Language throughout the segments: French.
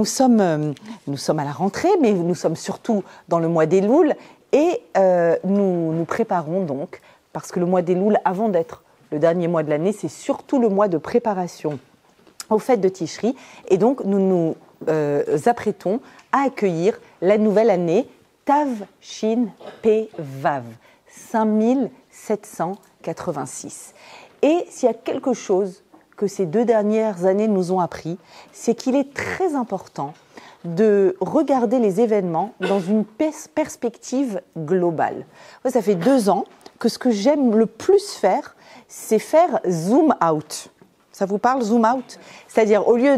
sommes à la rentrée, mais nous sommes surtout dans le mois d'Elul et nous nous préparons donc, parce que le mois d'Elul, avant d'être le dernier mois de l'année, c'est surtout le mois de préparation aux fêtes de Tishri. Et donc, nous nous apprêtons à accueillir la nouvelle année Tav Shin Pe Vav, 5786. Et s'il y a quelque chose que ces 2 dernières années nous ont appris, c'est qu'il est très important de regarder les événements dans une perspective globale. Moi, ça fait 2 ans que ce que j'aime le plus faire, c'est faire zoom out. Ça vous parle, zoom out? C'est-à-dire, au lieu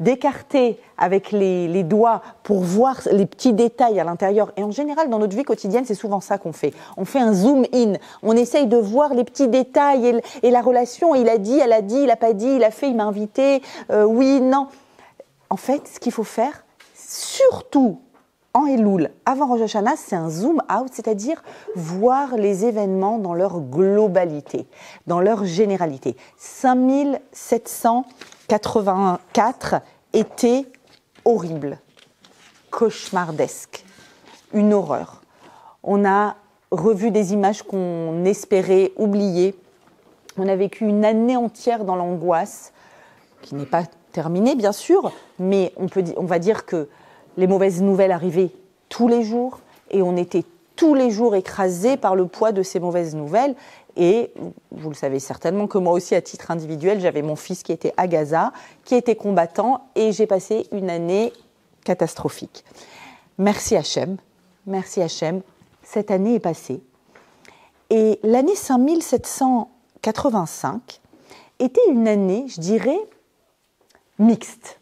d'écarter avec les doigts pour voir les petits détails à l'intérieur, et en général, dans notre vie quotidienne, c'est souvent ça qu'on fait. On fait un zoom in. On essaye de voir les petits détails et la relation. Il a dit, elle a dit, il n'a pas dit, il a fait, il m'a invité, oui, non. En fait, ce qu'il faut faire, surtout en Elul, avant Rosh Hashanah, c'est un zoom out, c'est-à-dire voir les événements dans leur globalité, dans leur généralité. 5784 était horrible, cauchemardesque, une horreur. On a revu des images qu'on espérait oublier. On a vécu une année entière dans l'angoisse, qui n'est pas terminée bien sûr, mais on va dire que les mauvaises nouvelles arrivaient tous les jours et on était tous les jours écrasés par le poids de ces mauvaises nouvelles. Et vous le savez certainement que moi aussi, à titre individuel, j'avais mon fils qui était à Gaza, qui était combattant, et j'ai passé une année catastrophique. Merci Hachem, cette année est passée. Et l'année 5785 était une année, je dirais, mixte.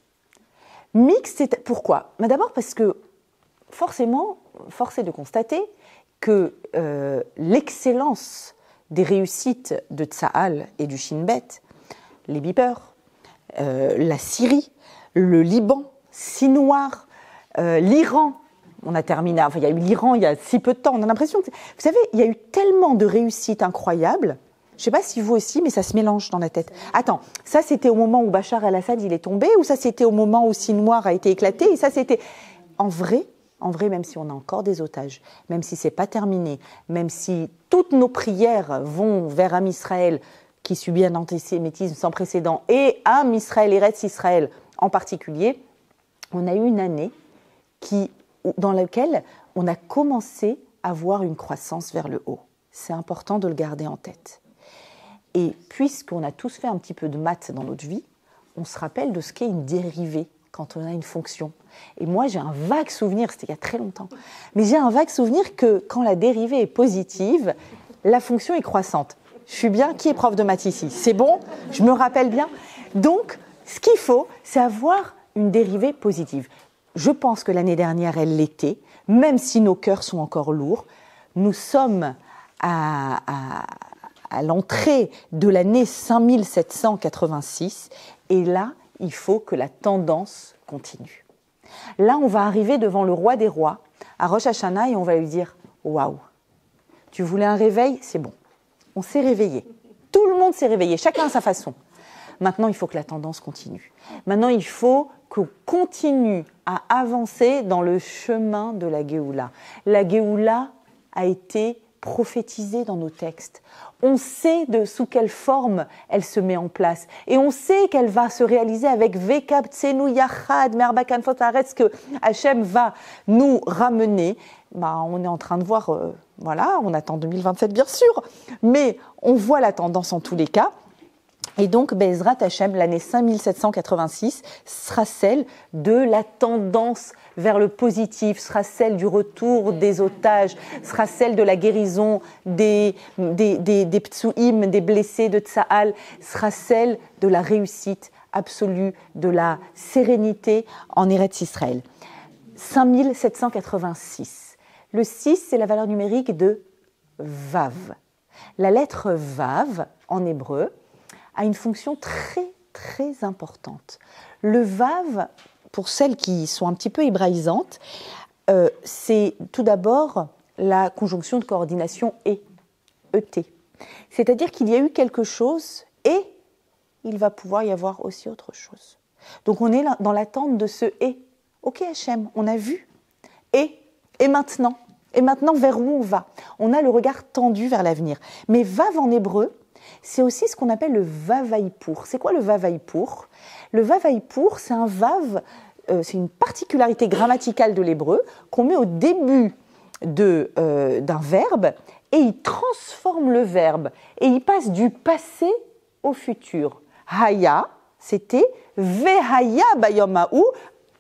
Mixte, pourquoi? D'abord parce que, forcément, force est de constater que l'excellence des réussites de Tsahal et du Shin Bet, les Beepers, la Syrie, le Liban, Sinoir, l'Iran, on a terminé, enfin il y a eu l'Iran il y a si peu de temps, on a l'impression que, vous savez, il y a eu tellement de réussites incroyables. Je ne sais pas si vous aussi, mais ça se mélange dans la tête. Attends, ça c'était au moment où Bachar el-Assad il est tombé, ou ça c'était au moment où Sinoir a été éclaté, et ça c'était... En vrai, même si on a encore des otages, même si ce n'est pas terminé, même si toutes nos prières vont vers Am Israël, qui subit un antisémitisme sans précédent, et Am Israël, Eretz Israël en particulier, on a eu une année dans laquelle on a commencé à voir une croissance vers le haut. C'est important de le garder en tête. Et puisqu'on a tous fait un petit peu de maths dans notre vie, on se rappelle de ce qu'est une dérivée quand on a une fonction. Et moi, j'ai un vague souvenir, c'était il y a très longtemps, mais j'ai un vague souvenir que quand la dérivée est positive, la fonction est croissante. Je suis bien, qui est prof de maths ici? C'est bon? Je me rappelle bien. Donc, ce qu'il faut, c'est avoir une dérivée positive. Je pense que l'année dernière, elle l'était, même si nos cœurs sont encore lourds. Nous sommes à l'entrée de l'année 5786, et là, il faut que la tendance continue. Là, on va arriver devant le roi des rois, à Rosh Hashanah, et on va lui dire « Waouh, tu voulais un réveil? C'est bon. On s'est réveillé. Tout le monde s'est réveillé, chacun à sa façon. Maintenant, il faut que la tendance continue. Maintenant, il faut qu'on continue à avancer dans le chemin de la Géoula. La Géoula a été prophétisée dans nos textes. On sait sous quelle forme elle se met en place. Et on sait qu'elle va se réaliser avec Vekab Tsenu Yachad, Merbakan Fotaretz, que Hachem va nous ramener. On est en train de voir, voilà, on attend 2027 bien sûr, mais on voit la tendance en tous les cas. Et donc, Bezrat Hachem, l'année 5786, sera celle de la tendance vers le positif, sera celle du retour des otages, sera celle de la guérison des ptsuim, des blessés de Tsahal, sera celle de la réussite absolue, de la sérénité en Eretz Israël. 5786. Le 6, c'est la valeur numérique de Vav. La lettre Vav, en hébreu, a une fonction très, très importante. Le Vav, pour celles qui sont un petit peu hébraïsantes, c'est tout d'abord la conjonction de coordination et, ET. C'est-à-dire qu'il y a eu quelque chose et il va pouvoir y avoir aussi autre chose. Donc on est dans l'attente de ce et. Ok Hachem, on a vu. Et maintenant? Et maintenant, vers où on va? On a le regard tendu vers l'avenir. Mais vav en hébreu, c'est aussi ce qu'on appelle le vavaïpour. C'est quoi le vavaïpour? Le vavaïpour, c'est un vav, c'est une particularité grammaticale de l'hébreu qu'on met au début d'un verbe et il transforme le verbe et il passe du passé au futur. Haya, c'était vehaya bayomahu.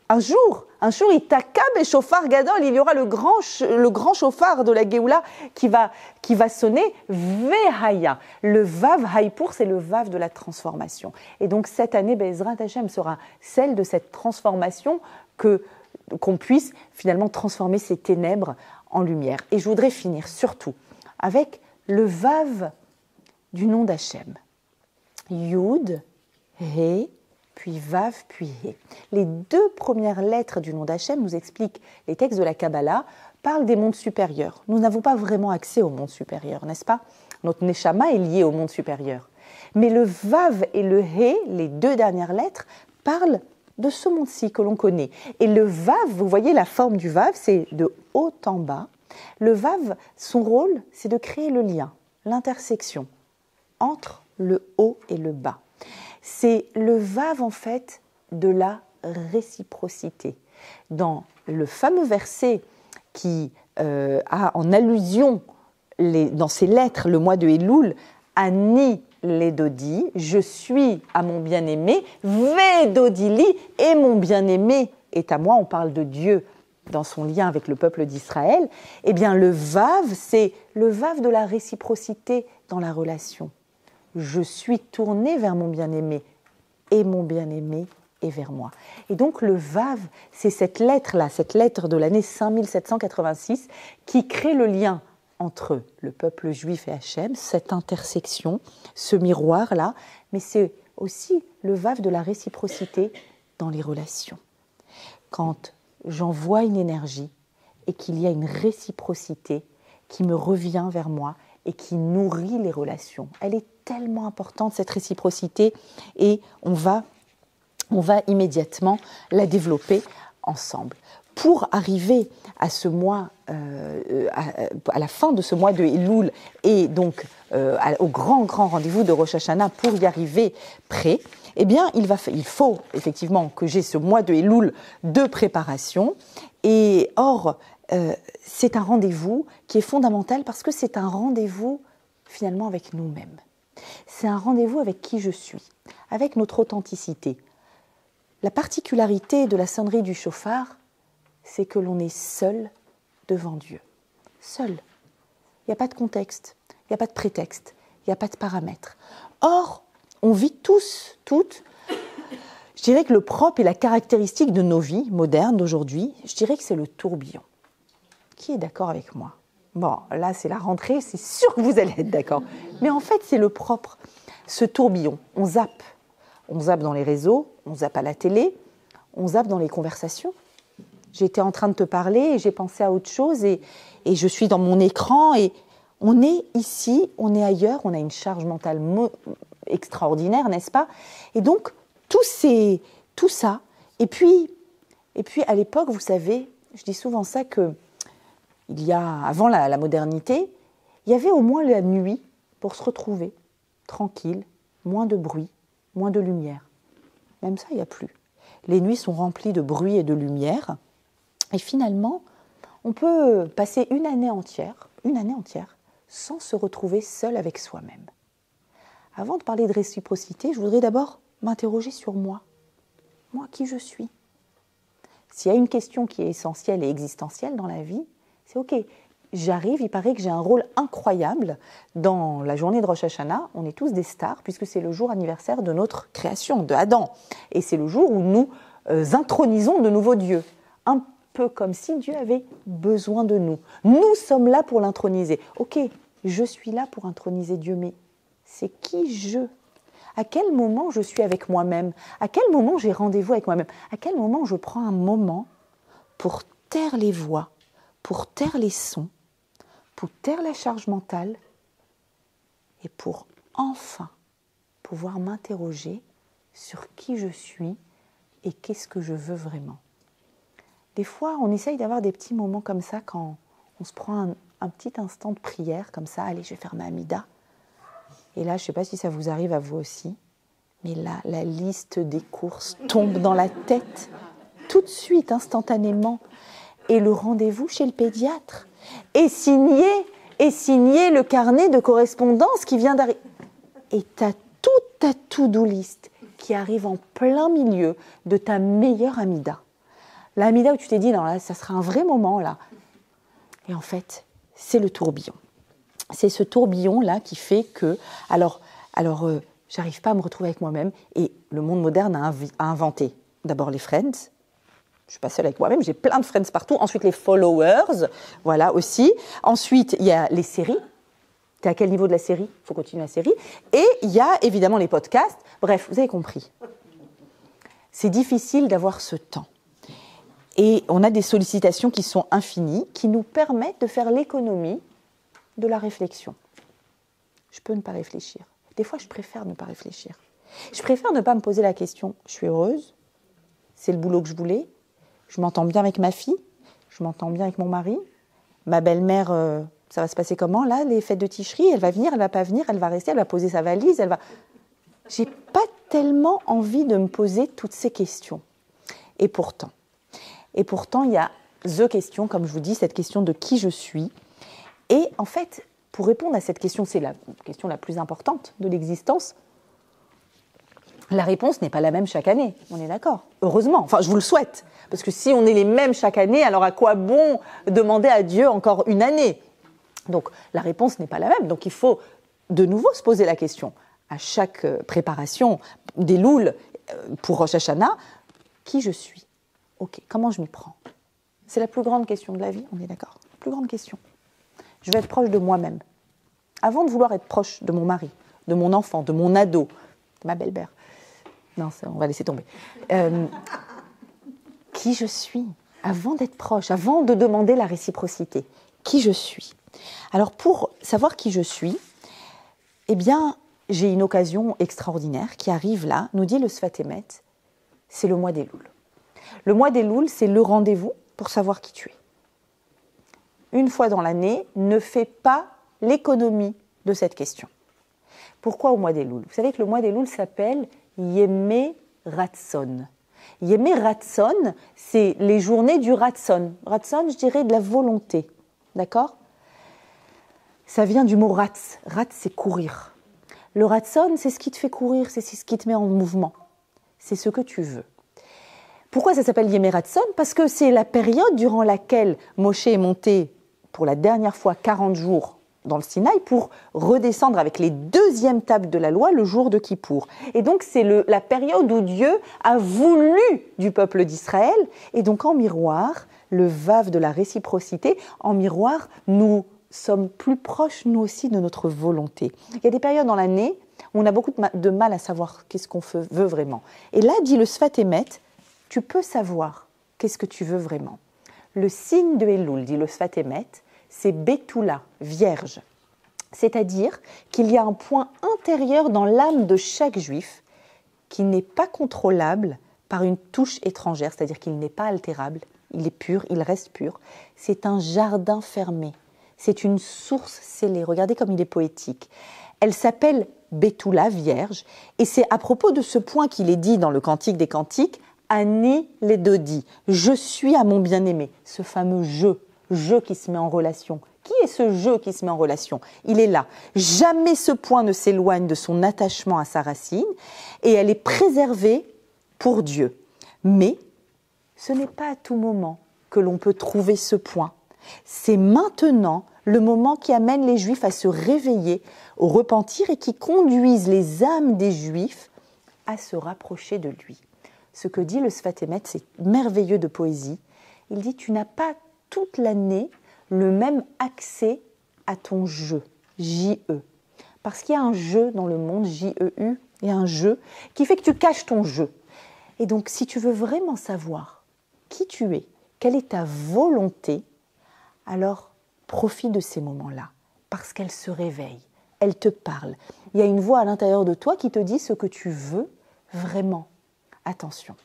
Un jour, Itaka Beshofar Gadol, il y aura le grand chauffard de la Géoula qui va sonner Vehaya. Le Vav Haïpour, c'est le Vav de la transformation. Et donc cette année, Bezrat Hashem sera celle de cette transformation qu'on puisse finalement transformer ces ténèbres en lumière. Et je voudrais finir surtout avec le Vav du nom d'Hachem. Yud, He, puis Vav, puis He. Les deux premières lettres du nom d'Hachem nous expliquent les textes de la Kabbalah, parlent des mondes supérieurs. Nous n'avons pas vraiment accès au monde supérieur, n'est-ce pas? Notre Neshama est lié au monde supérieur. Mais le Vav et le He, les deux dernières lettres, parlent de ce monde-ci que l'on connaît. Et le Vav, vous voyez la forme du Vav, c'est de haut en bas. Le Vav, son rôle, c'est de créer le lien, l'intersection entre le haut et le bas. C'est le Vav, en fait, de la réciprocité. Dans le fameux verset qui a en allusion, dans ses lettres, le mois de Elul, Ani Ledodi, je suis à mon bien-aimé, Vedodili, et mon bien-aimé est à moi. On parle de Dieu dans son lien avec le peuple d'Israël. Eh bien, le Vav, c'est le Vav de la réciprocité dans la relation. Je suis tournée vers mon bien-aimé et mon bien-aimé est vers moi. Et donc le Vav, c'est cette lettre-là, cette lettre de l'année 5786 qui crée le lien entre le peuple juif et Hachem, cette intersection, ce miroir-là, mais c'est aussi le Vav de la réciprocité dans les relations. Quand j'envoie une énergie et qu'il y a une réciprocité qui me revient vers moi et qui nourrit les relations, elle est tellement importante cette réciprocité et on va immédiatement la développer ensemble. Pour arriver à ce mois, à la fin de ce mois de Elul et donc au grand rendez-vous de Rosh Hashanah, pour y arriver prêt, eh bien il faut effectivement que j'ai ce mois de Elul de préparation. Et or, c'est un rendez-vous qui est fondamental parce que c'est un rendez-vous finalement avec nous-mêmes. C'est un rendez-vous avec qui je suis, avec notre authenticité. La particularité de la sonnerie du chauffard, c'est que l'on est seul devant Dieu. Seul. Il n'y a pas de contexte, il n'y a pas de prétexte, il n'y a pas de paramètres. Or, on vit tous, toutes, je dirais que le propre et la caractéristique de nos vies modernes d'aujourd'hui, je dirais que c'est le tourbillon. Qui est d'accord avec moi ? Bon, là, c'est la rentrée, c'est sûr que vous allez être d'accord. Mais en fait, c'est le propre. Ce tourbillon, on zappe. On zappe dans les réseaux, on zappe à la télé, on zappe dans les conversations. J'étais en train de te parler et j'ai pensé à autre chose et je suis dans mon écran et on est ici, on est ailleurs, on a une charge mentale extraordinaire, n'est-ce pas? Et donc, tout ça. Et puis à l'époque, vous savez, je dis souvent ça que avant la modernité, il y avait au moins la nuit pour se retrouver, tranquille, moins de bruit, moins de lumière. Même ça, il n'y a plus. Les nuits sont remplies de bruit et de lumière. Et finalement, on peut passer une année entière, sans se retrouver seul avec soi-même. Avant de parler de réciprocité, je voudrais d'abord m'interroger sur moi. Moi, qui je suis? S'il y a une question qui est essentielle et existentielle dans la vie, c'est OK, j'arrive, il paraît que j'ai un rôle incroyable dans la journée de Rosh Hashanah. On est tous des stars puisque c'est le jour anniversaire de notre création, de Adam. Et c'est le jour où nous intronisons de nouveaux dieux. Un peu comme si Dieu avait besoin de nous. Nous sommes là pour l'introniser. OK, je suis là pour introniser Dieu, mais c'est qui je ? À quel moment je suis avec moi-même ? À quel moment j'ai rendez-vous avec moi-même ? À quel moment je prends un moment pour taire les voix, pour taire les sons, pour taire la charge mentale et pour enfin pouvoir m'interroger sur qui je suis et qu'est-ce que je veux vraiment. Des fois, on essaye d'avoir des petits moments comme ça quand on se prend un petit instant de prière, comme ça, allez, je vais faire ma Amida. Et là, je ne sais pas si ça vous arrive à vous aussi, mais là, la liste des courses tombe dans la tête, tout de suite, instantanément. Et le rendez-vous chez le pédiatre. Et signer le carnet de correspondance qui vient d'arriver. Et tu as toute ta to-do list qui arrive en plein milieu de ta meilleure Amida. La Amida où tu t'es dit, non, là, ça sera un vrai moment, là. Et en fait, c'est le tourbillon. C'est ce tourbillon-là qui fait que... Alors, j'arrive pas à me retrouver avec moi-même. Et le monde moderne a inventé d'abord les friends. Je ne suis pas seule avec moi-même, j'ai plein de friends partout. Ensuite, les followers, voilà aussi. Ensuite, il y a les séries. Tu es à quel niveau de la série ? Il faut continuer la série. Et il y a évidemment les podcasts. Bref, vous avez compris. C'est difficile d'avoir ce temps. Et on a des sollicitations qui sont infinies, qui nous permettent de faire l'économie de la réflexion. Je peux ne pas réfléchir. Des fois, je préfère ne pas réfléchir. Je préfère ne pas me poser la question, je suis heureuse, c'est le boulot que je voulais, je m'entends bien avec ma fille, je m'entends bien avec mon mari, ma belle-mère, ça va se passer comment là, les fêtes de Ticherie, elle va venir, elle va pas venir, elle va rester, elle va poser sa valise, elle va... J'ai pas tellement envie de me poser toutes ces questions. Et pourtant, il y a the question, comme je vous dis, cette question de qui je suis. Et en fait, pour répondre à cette question, c'est la question la plus importante de l'existence. La réponse n'est pas la même chaque année, on est d'accord. Heureusement, enfin je vous le souhaite. Parce que si on est les mêmes chaque année, alors à quoi bon demander à Dieu encore une année ? Donc la réponse n'est pas la même. Donc il faut de nouveau se poser la question. À chaque préparation des louls pour Rosh Hashanah, qui je suis ? Ok, comment je m'y prends ? C'est la plus grande question de la vie, on est d'accord ? La plus grande question. Je vais être proche de moi-même. Avant de vouloir être proche de mon mari, de mon enfant, de mon ado, de ma belle-mère. Non, ça, on va laisser tomber. Qui je suis ? Avant d'être proche, avant de demander la réciprocité. Qui je suis ? Alors, pour savoir qui je suis, eh bien, j'ai une occasion extraordinaire qui arrive là, nous dit le Sfat Emet, c'est le mois des Louls. Le mois des Louls, c'est le rendez-vous pour savoir qui tu es. Une fois dans l'année, ne fais pas l'économie de cette question. Pourquoi au mois des Louls ? Vous savez que le mois des Louls s'appelle Yemé Ratson. Yemé Ratson, c'est les journées du Ratson. Ratson, je dirais de la volonté. D'accord ? Ça vient du mot Ratz. Ratz, c'est courir. Le Ratson, c'est ce qui te fait courir, c'est ce qui te met en mouvement. C'est ce que tu veux. Pourquoi ça s'appelle Yemé Ratson ? Parce que c'est la période durant laquelle Moshe est monté pour la dernière fois 40 jours dans le Sinaï pour redescendre avec les deuxièmes tables de la loi le jour de Kippour. Et donc c'est la période où Dieu a voulu du peuple d'Israël. Et donc en miroir, le vav de la réciprocité, en miroir, nous sommes plus proches nous aussi de notre volonté. Il y a des périodes dans l'année où on a beaucoup de mal à savoir qu'est-ce qu'on veut vraiment. Et là, dit le Sfat Emet, tu peux savoir qu'est-ce que tu veux vraiment. Le signe de Elul, dit le Sfat Emet, c'est Betula, vierge. C'est-à-dire qu'il y a un point intérieur dans l'âme de chaque juif qui n'est pas contrôlable par une touche étrangère, c'est-à-dire qu'il n'est pas altérable, il est pur, il reste pur. C'est un jardin fermé, c'est une source scellée. Regardez comme il est poétique. Elle s'appelle Betula, vierge, et c'est à propos de ce point qu'il est dit dans le Cantique des Cantiques, Ani Ledodi, je suis à mon bien-aimé, ce fameux je qui se met en relation. Qui est ce je qui se met en relation ? Il est là. Jamais ce point ne s'éloigne de son attachement à sa racine et elle est préservée pour Dieu. Mais ce n'est pas à tout moment que l'on peut trouver ce point. C'est maintenant le moment qui amène les Juifs à se réveiller, au repentir et qui conduisent les âmes des Juifs à se rapprocher de lui. Ce que dit le Sfat Emet, c'est merveilleux de poésie. Il dit, tu n'as pas toute l'année le même accès à ton je, J-E. Parce qu'il y a un je dans le monde, J-E-U, et un je, qui fait que tu caches ton je. Et donc, si tu veux vraiment savoir qui tu es, quelle est ta volonté, alors profite de ces moments-là, parce qu'elle se réveille, elle te parle. Il y a une voix à l'intérieur de toi qui te dit ce que tu veux vraiment. Attention,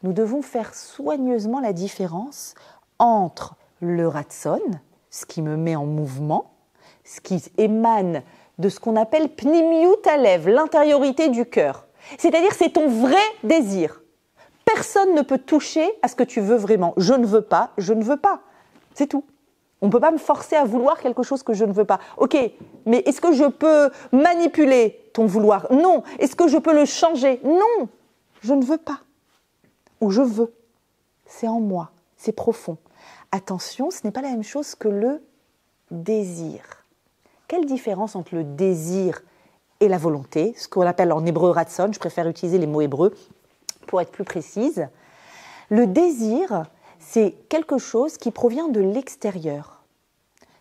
nous devons faire soigneusement la différence entre le ratson, ce qui me met en mouvement, ce qui émane de ce qu'on appelle pnimiut halev, l'intériorité du cœur. C'est-à-dire c'est ton vrai désir. Personne ne peut toucher à ce que tu veux vraiment. Je ne veux pas, c'est tout. On ne peut pas me forcer à vouloir quelque chose que je ne veux pas. Ok, mais est-ce que je peux manipuler ton vouloir? Non. Est-ce que je peux le changer? Non. Je ne veux pas. Ou je veux. C'est en moi, c'est profond. Attention, ce n'est pas la même chose que le désir. Quelle différence entre le désir et la volonté? Ce qu'on appelle en hébreu ratson, je préfère utiliser les mots hébreux pour être plus précise. Le désir, c'est quelque chose qui provient de l'extérieur.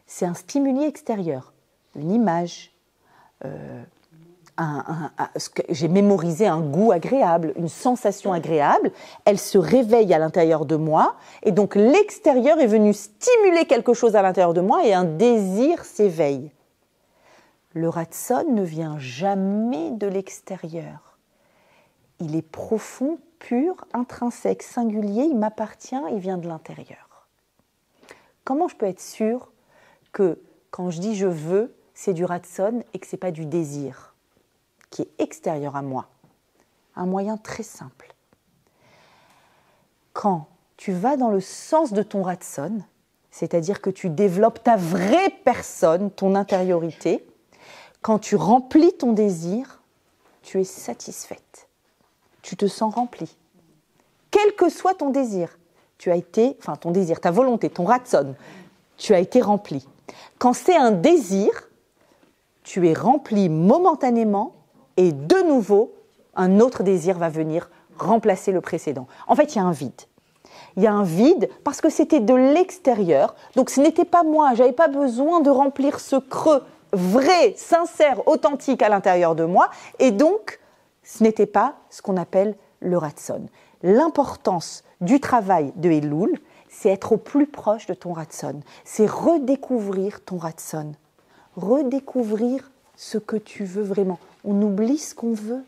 C'est un stimuli extérieur, une image, j'ai mémorisé un goût agréable, une sensation agréable, elle se réveille à l'intérieur de moi, et donc l'extérieur est venu stimuler quelque chose à l'intérieur de moi, et un désir s'éveille. Le ratson ne vient jamais de l'extérieur. Il est profond, pur, intrinsèque, singulier, il m'appartient, il vient de l'intérieur. Comment je peux être sûre que quand je dis je veux, c'est du ratson et que ce n'est pas du désir qui est extérieur à moi? Un moyen très simple. Quand tu vas dans le sens de ton ratson, c'est-à-dire que tu développes ta vraie personne, ton intériorité, quand tu remplis ton désir, tu es satisfaite. Tu te sens remplie. Quel que soit ton désir, ton désir, ta volonté, ton ratson, tu as été rempli. Quand c'est un désir, tu es rempli momentanément et de nouveau, un autre désir va venir remplacer le précédent. En fait, il y a un vide. Il y a un vide parce que c'était de l'extérieur, donc ce n'était pas moi, je n'avais pas besoin de remplir ce creux vrai, sincère, authentique à l'intérieur de moi, et donc ce n'était pas ce qu'on appelle le ratson. L'importance du travail de Elul, c'est être au plus proche de ton ratson, c'est redécouvrir ton ratson, redécouvrir ce que tu veux vraiment. On oublie ce qu'on veut,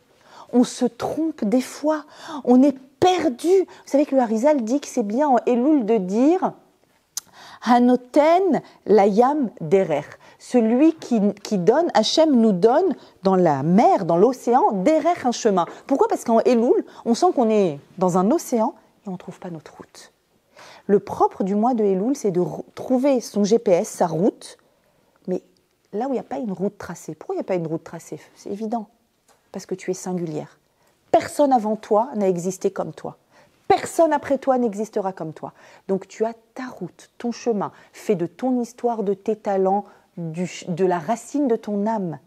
on se trompe des fois, on est perdu. Vous savez que le Harizal dit que c'est bien en Elul de dire Hanoten layam derer. Celui qui donne, Hachem nous donne dans la mer, dans l'océan, derer un chemin. Pourquoi? Parce qu'en Elul, on sent qu'on est dans un océan et on ne trouve pas notre route. Le propre du mois de Elul, c'est de trouver son GPS, sa route, mais là où il n'y a pas une route tracée. Pourquoi il n'y a pas une route tracée? C'est évident, parce que tu es singulière. Personne avant toi n'a existé comme toi. Personne après toi n'existera comme toi. Donc tu as ta route, ton chemin, fait de ton histoire, de tes talents, de la racine de ton âme.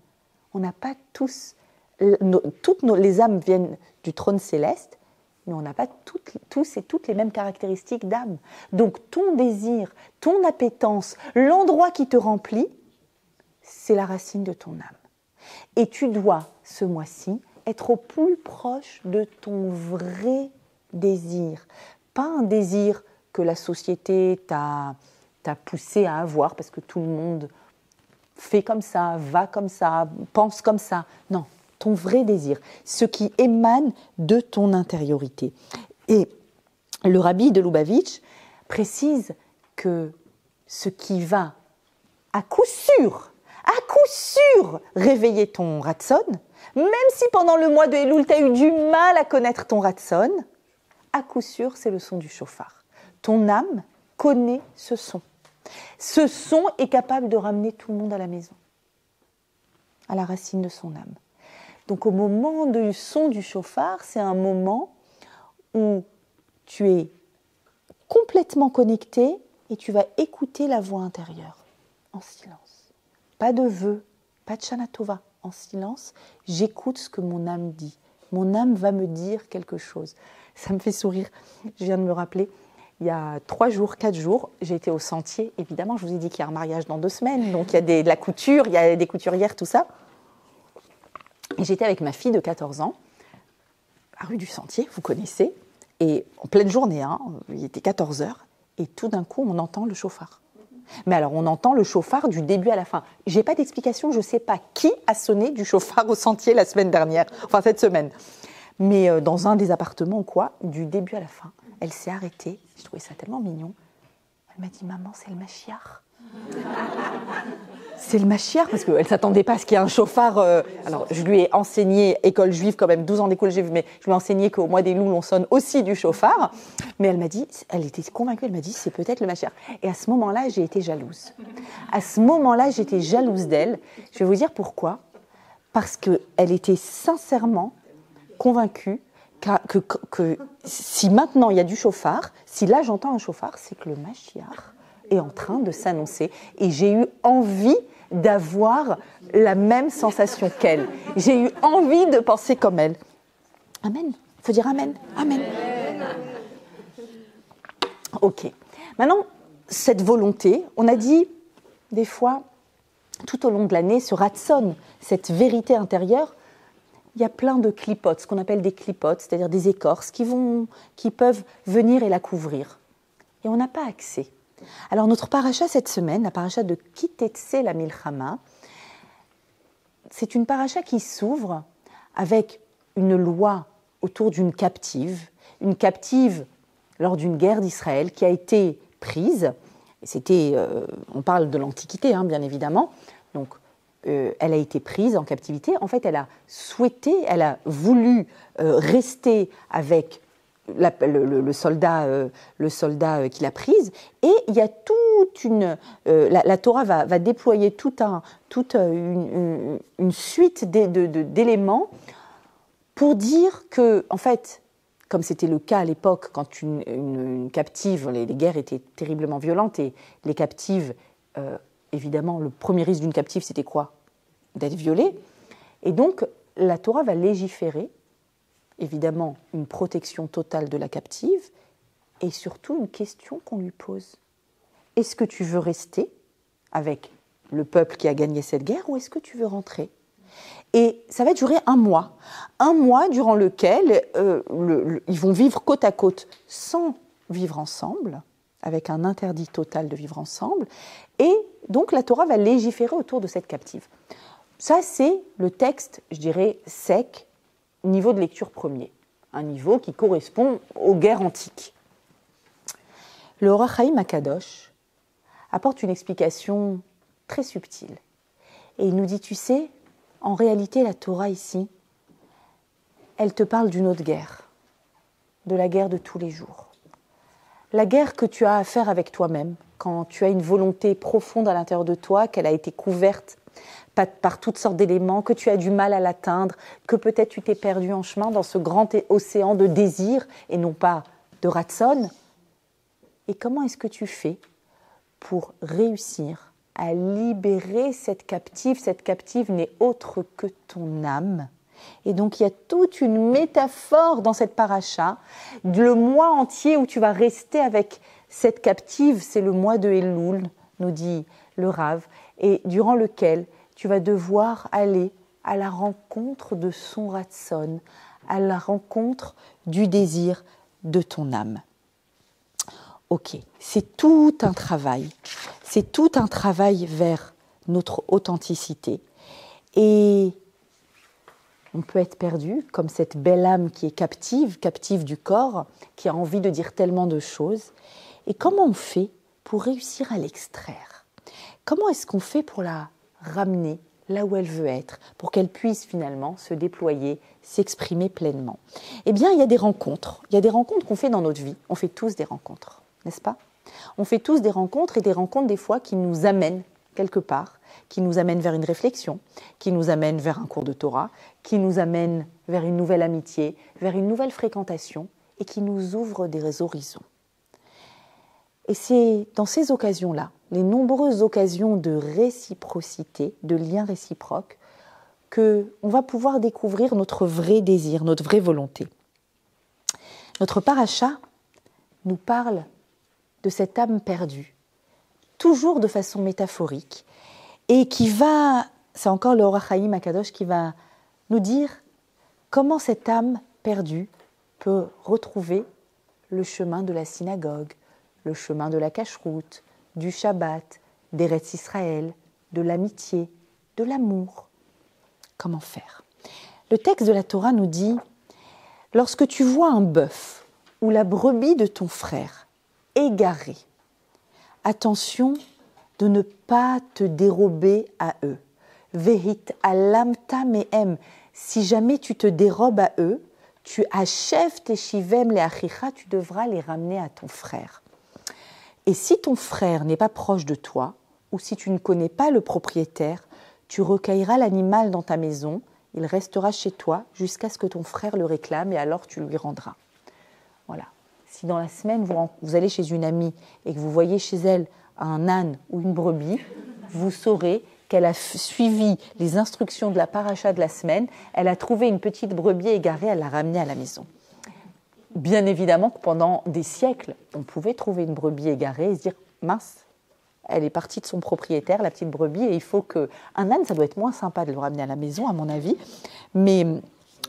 On n'a pas tous, les âmes viennent du trône céleste, mais on n'a pas tous et toutes les mêmes caractéristiques d'âme. Donc ton désir, ton appétence, l'endroit qui te remplit, c'est la racine de ton âme. Et tu dois, ce mois-ci, être au plus proche de ton vrai désir. Pas un désir que la société t'a poussé à avoir, parce que tout le monde fait comme ça, va comme ça, pense comme ça. Non, ton vrai désir, ce qui émane de ton intériorité. Et le rabbi de Lubavitch précise que ce qui va à coup sûr réveiller ton ratson, même si pendant le mois de Elul, tu as eu du mal à connaître ton ratson, à coup sûr, c'est le son du shofar. Ton âme connaît ce son. Ce son est capable de ramener tout le monde à la maison, à la racine de son âme. Donc au moment du son du shofar, c'est un moment où tu es complètement connecté et tu vas écouter la voix intérieure, en silence. Pas de vœux, pas de Shana Tova, en silence, j'écoute ce que mon âme dit. Mon âme va me dire quelque chose. Ça me fait sourire, je viens de me rappeler. Il y a 3 jours, 4 jours, j'ai été au Sentier. Évidemment, je vous ai dit qu'il y a un mariage dans 2 semaines, donc il y a de la couture, il y a des couturières, tout ça. Et j'étais avec ma fille de 14 ans, à rue du Sentier, vous connaissez, et en pleine journée, il était 14 heures, et tout d'un coup, on entend le chauffard. Mais alors, on entend le chauffard du début à la fin. Je n'ai pas d'explication, je ne sais pas qui a sonné du chauffard au Sentier la semaine dernière, enfin cette semaine. mais dans un des appartements ou quoi, du début à la fin. Elle s'est arrêtée, je trouvais ça tellement mignon. Elle m'a dit, maman, c'est le Mashiach. C'est le Mashiach, parce qu'elle ne s'attendait pas à ce qu'il y ait un chauffard. Alors, je lui ai enseigné, école juive quand même, 12 ans d'école juive, mais je lui ai enseigné qu'au mois des loups, on sonne aussi du chauffard. Mais elle m'a dit, elle était convaincue, elle m'a dit, c'est peut-être le Mashiach. Et à ce moment-là, j'ai été jalouse. À ce moment-là, j'étais jalouse d'elle. Je vais vous dire pourquoi. Parce qu'elle était sincèrement convaincue que si maintenant il y a du chauffard, si là j'entends un chauffard, c'est que le Mashiach est en train de s'annoncer. Et j'ai eu envie d'avoir la même sensation qu'elle. J'ai eu envie de penser comme elle. Amen. Il faut dire Amen. Amen. Ok. Maintenant, cette volonté, on a dit des fois, tout au long de l'année, ce ratson, cette vérité intérieure, il y a plein de clipotes, ce qu'on appelle des clipotes, c'est-à-dire des écorces qui peuvent venir et la couvrir. Et on n'a pas accès. Alors notre paracha cette semaine, la paracha de Kitetse la Milchama, c'est une paracha qui s'ouvre avec une loi autour d'une captive lors d'une guerre d'Israël qui a été prise. On parle de l'Antiquité, bien évidemment. Donc, elle a été prise en captivité. En fait, elle a voulu rester avec le soldat qui l'a prise. Et il y a toute la Torah va déployer toute une suite d'éléments pour dire que, en fait, comme c'était le cas à l'époque, quand une captive, les guerres étaient terriblement violentes et les captives, évidemment, le premier risque d'une captive, c'était quoi ? D'être violée. Et donc, la Torah va légiférer, évidemment, une protection totale de la captive et surtout une question qu'on lui pose. Est-ce que tu veux rester avec le peuple qui a gagné cette guerre ou est-ce que tu veux rentrer ? Et ça va durer un mois durant lequel ils vont vivre côte à côte sans vivre ensemble, avec un interdit total de vivre ensemble. Et donc la Torah va légiférer autour de cette captive. Ça, c'est le texte, je dirais, sec, niveau de lecture premier. Un niveau qui correspond aux guerres antiques. Le Orach Chaim HaKadosh apporte une explication très subtile. Et il nous dit, tu sais, en réalité, la Torah ici, elle te parle d'une autre guerre, de la guerre de tous les jours. La guerre que tu as à faire avec toi-même, quand tu as une volonté profonde à l'intérieur de toi, qu'elle a été couverte par toutes sortes d'éléments, que tu as du mal à l'atteindre, que peut-être tu t'es perdu en chemin dans ce grand océan de désir et non pas de ratson. Et comment est-ce que tu fais pour réussir à libérer cette captive? Cette captive n'est autre que ton âme. Et donc il y a toute une métaphore dans cette paracha. Le mois entier où tu vas rester avec cette captive, c'est le mois de Elul, nous dit le Rav, et durant lequel tu vas devoir aller à la rencontre de son ratson, à la rencontre du désir de ton âme. Ok, c'est tout un travail. C'est tout un travail vers notre authenticité. Et on peut être perdu, comme cette belle âme qui est captive du corps, qui a envie de dire tellement de choses. Et comment on fait pour réussir à l'extraire ? Comment est-ce qu'on fait pour la ramener là où elle veut être, pour qu'elle puisse finalement se déployer, s'exprimer pleinement ? Eh bien, il y a des rencontres. Il y a des rencontres qu'on fait dans notre vie. On fait tous des rencontres, n'est-ce pas ? On fait tous des rencontres et des rencontres des fois qui nous amènent quelque part, qui nous amènent vers une réflexion, qui nous amènent vers un cours de Torah, qui nous amènent vers une nouvelle amitié, vers une nouvelle fréquentation et qui nous ouvrent des horizons. Et c'est dans ces occasions-là, les nombreuses occasions de réciprocité, de liens réciproques, qu'on va pouvoir découvrir notre vrai désir, notre vraie volonté. Notre paracha nous parle de cette âme perdue, toujours de façon métaphorique, et qui va, c'est encore le Orach Chaim HaKadosh qui va nous dire comment cette âme perdue peut retrouver le chemin de la synagogue, le chemin de la cacheroute, du Shabbat, d'Eretz Israël, de l'amitié, de l'amour. Comment faire ? Le texte de la Torah nous dit lorsque tu vois un bœuf ou la brebis de ton frère égarée, attention de ne pas te dérober à eux. Vehit alamta mehem. Si jamais tu te dérobes à eux, tu achèves tes shivem les achicha, tu devras les ramener à ton frère. Et si ton frère n'est pas proche de toi, ou si tu ne connais pas le propriétaire, tu recueilleras l'animal dans ta maison, il restera chez toi jusqu'à ce que ton frère le réclame et alors tu lui rendras. Voilà. Si dans la semaine vous allez chez une amie et que vous voyez chez elle un âne ou une brebis, vous saurez qu'elle a suivi les instructions de la paracha de la semaine, elle a trouvé une petite brebis égarée, elle l'a ramenée à la maison. Bien évidemment que pendant des siècles, on pouvait trouver une brebis égarée et se dire « mince, elle est partie de son propriétaire, la petite brebis, et il faut que… » Un âne, ça doit être moins sympa de le ramener à la maison, à mon avis, mais…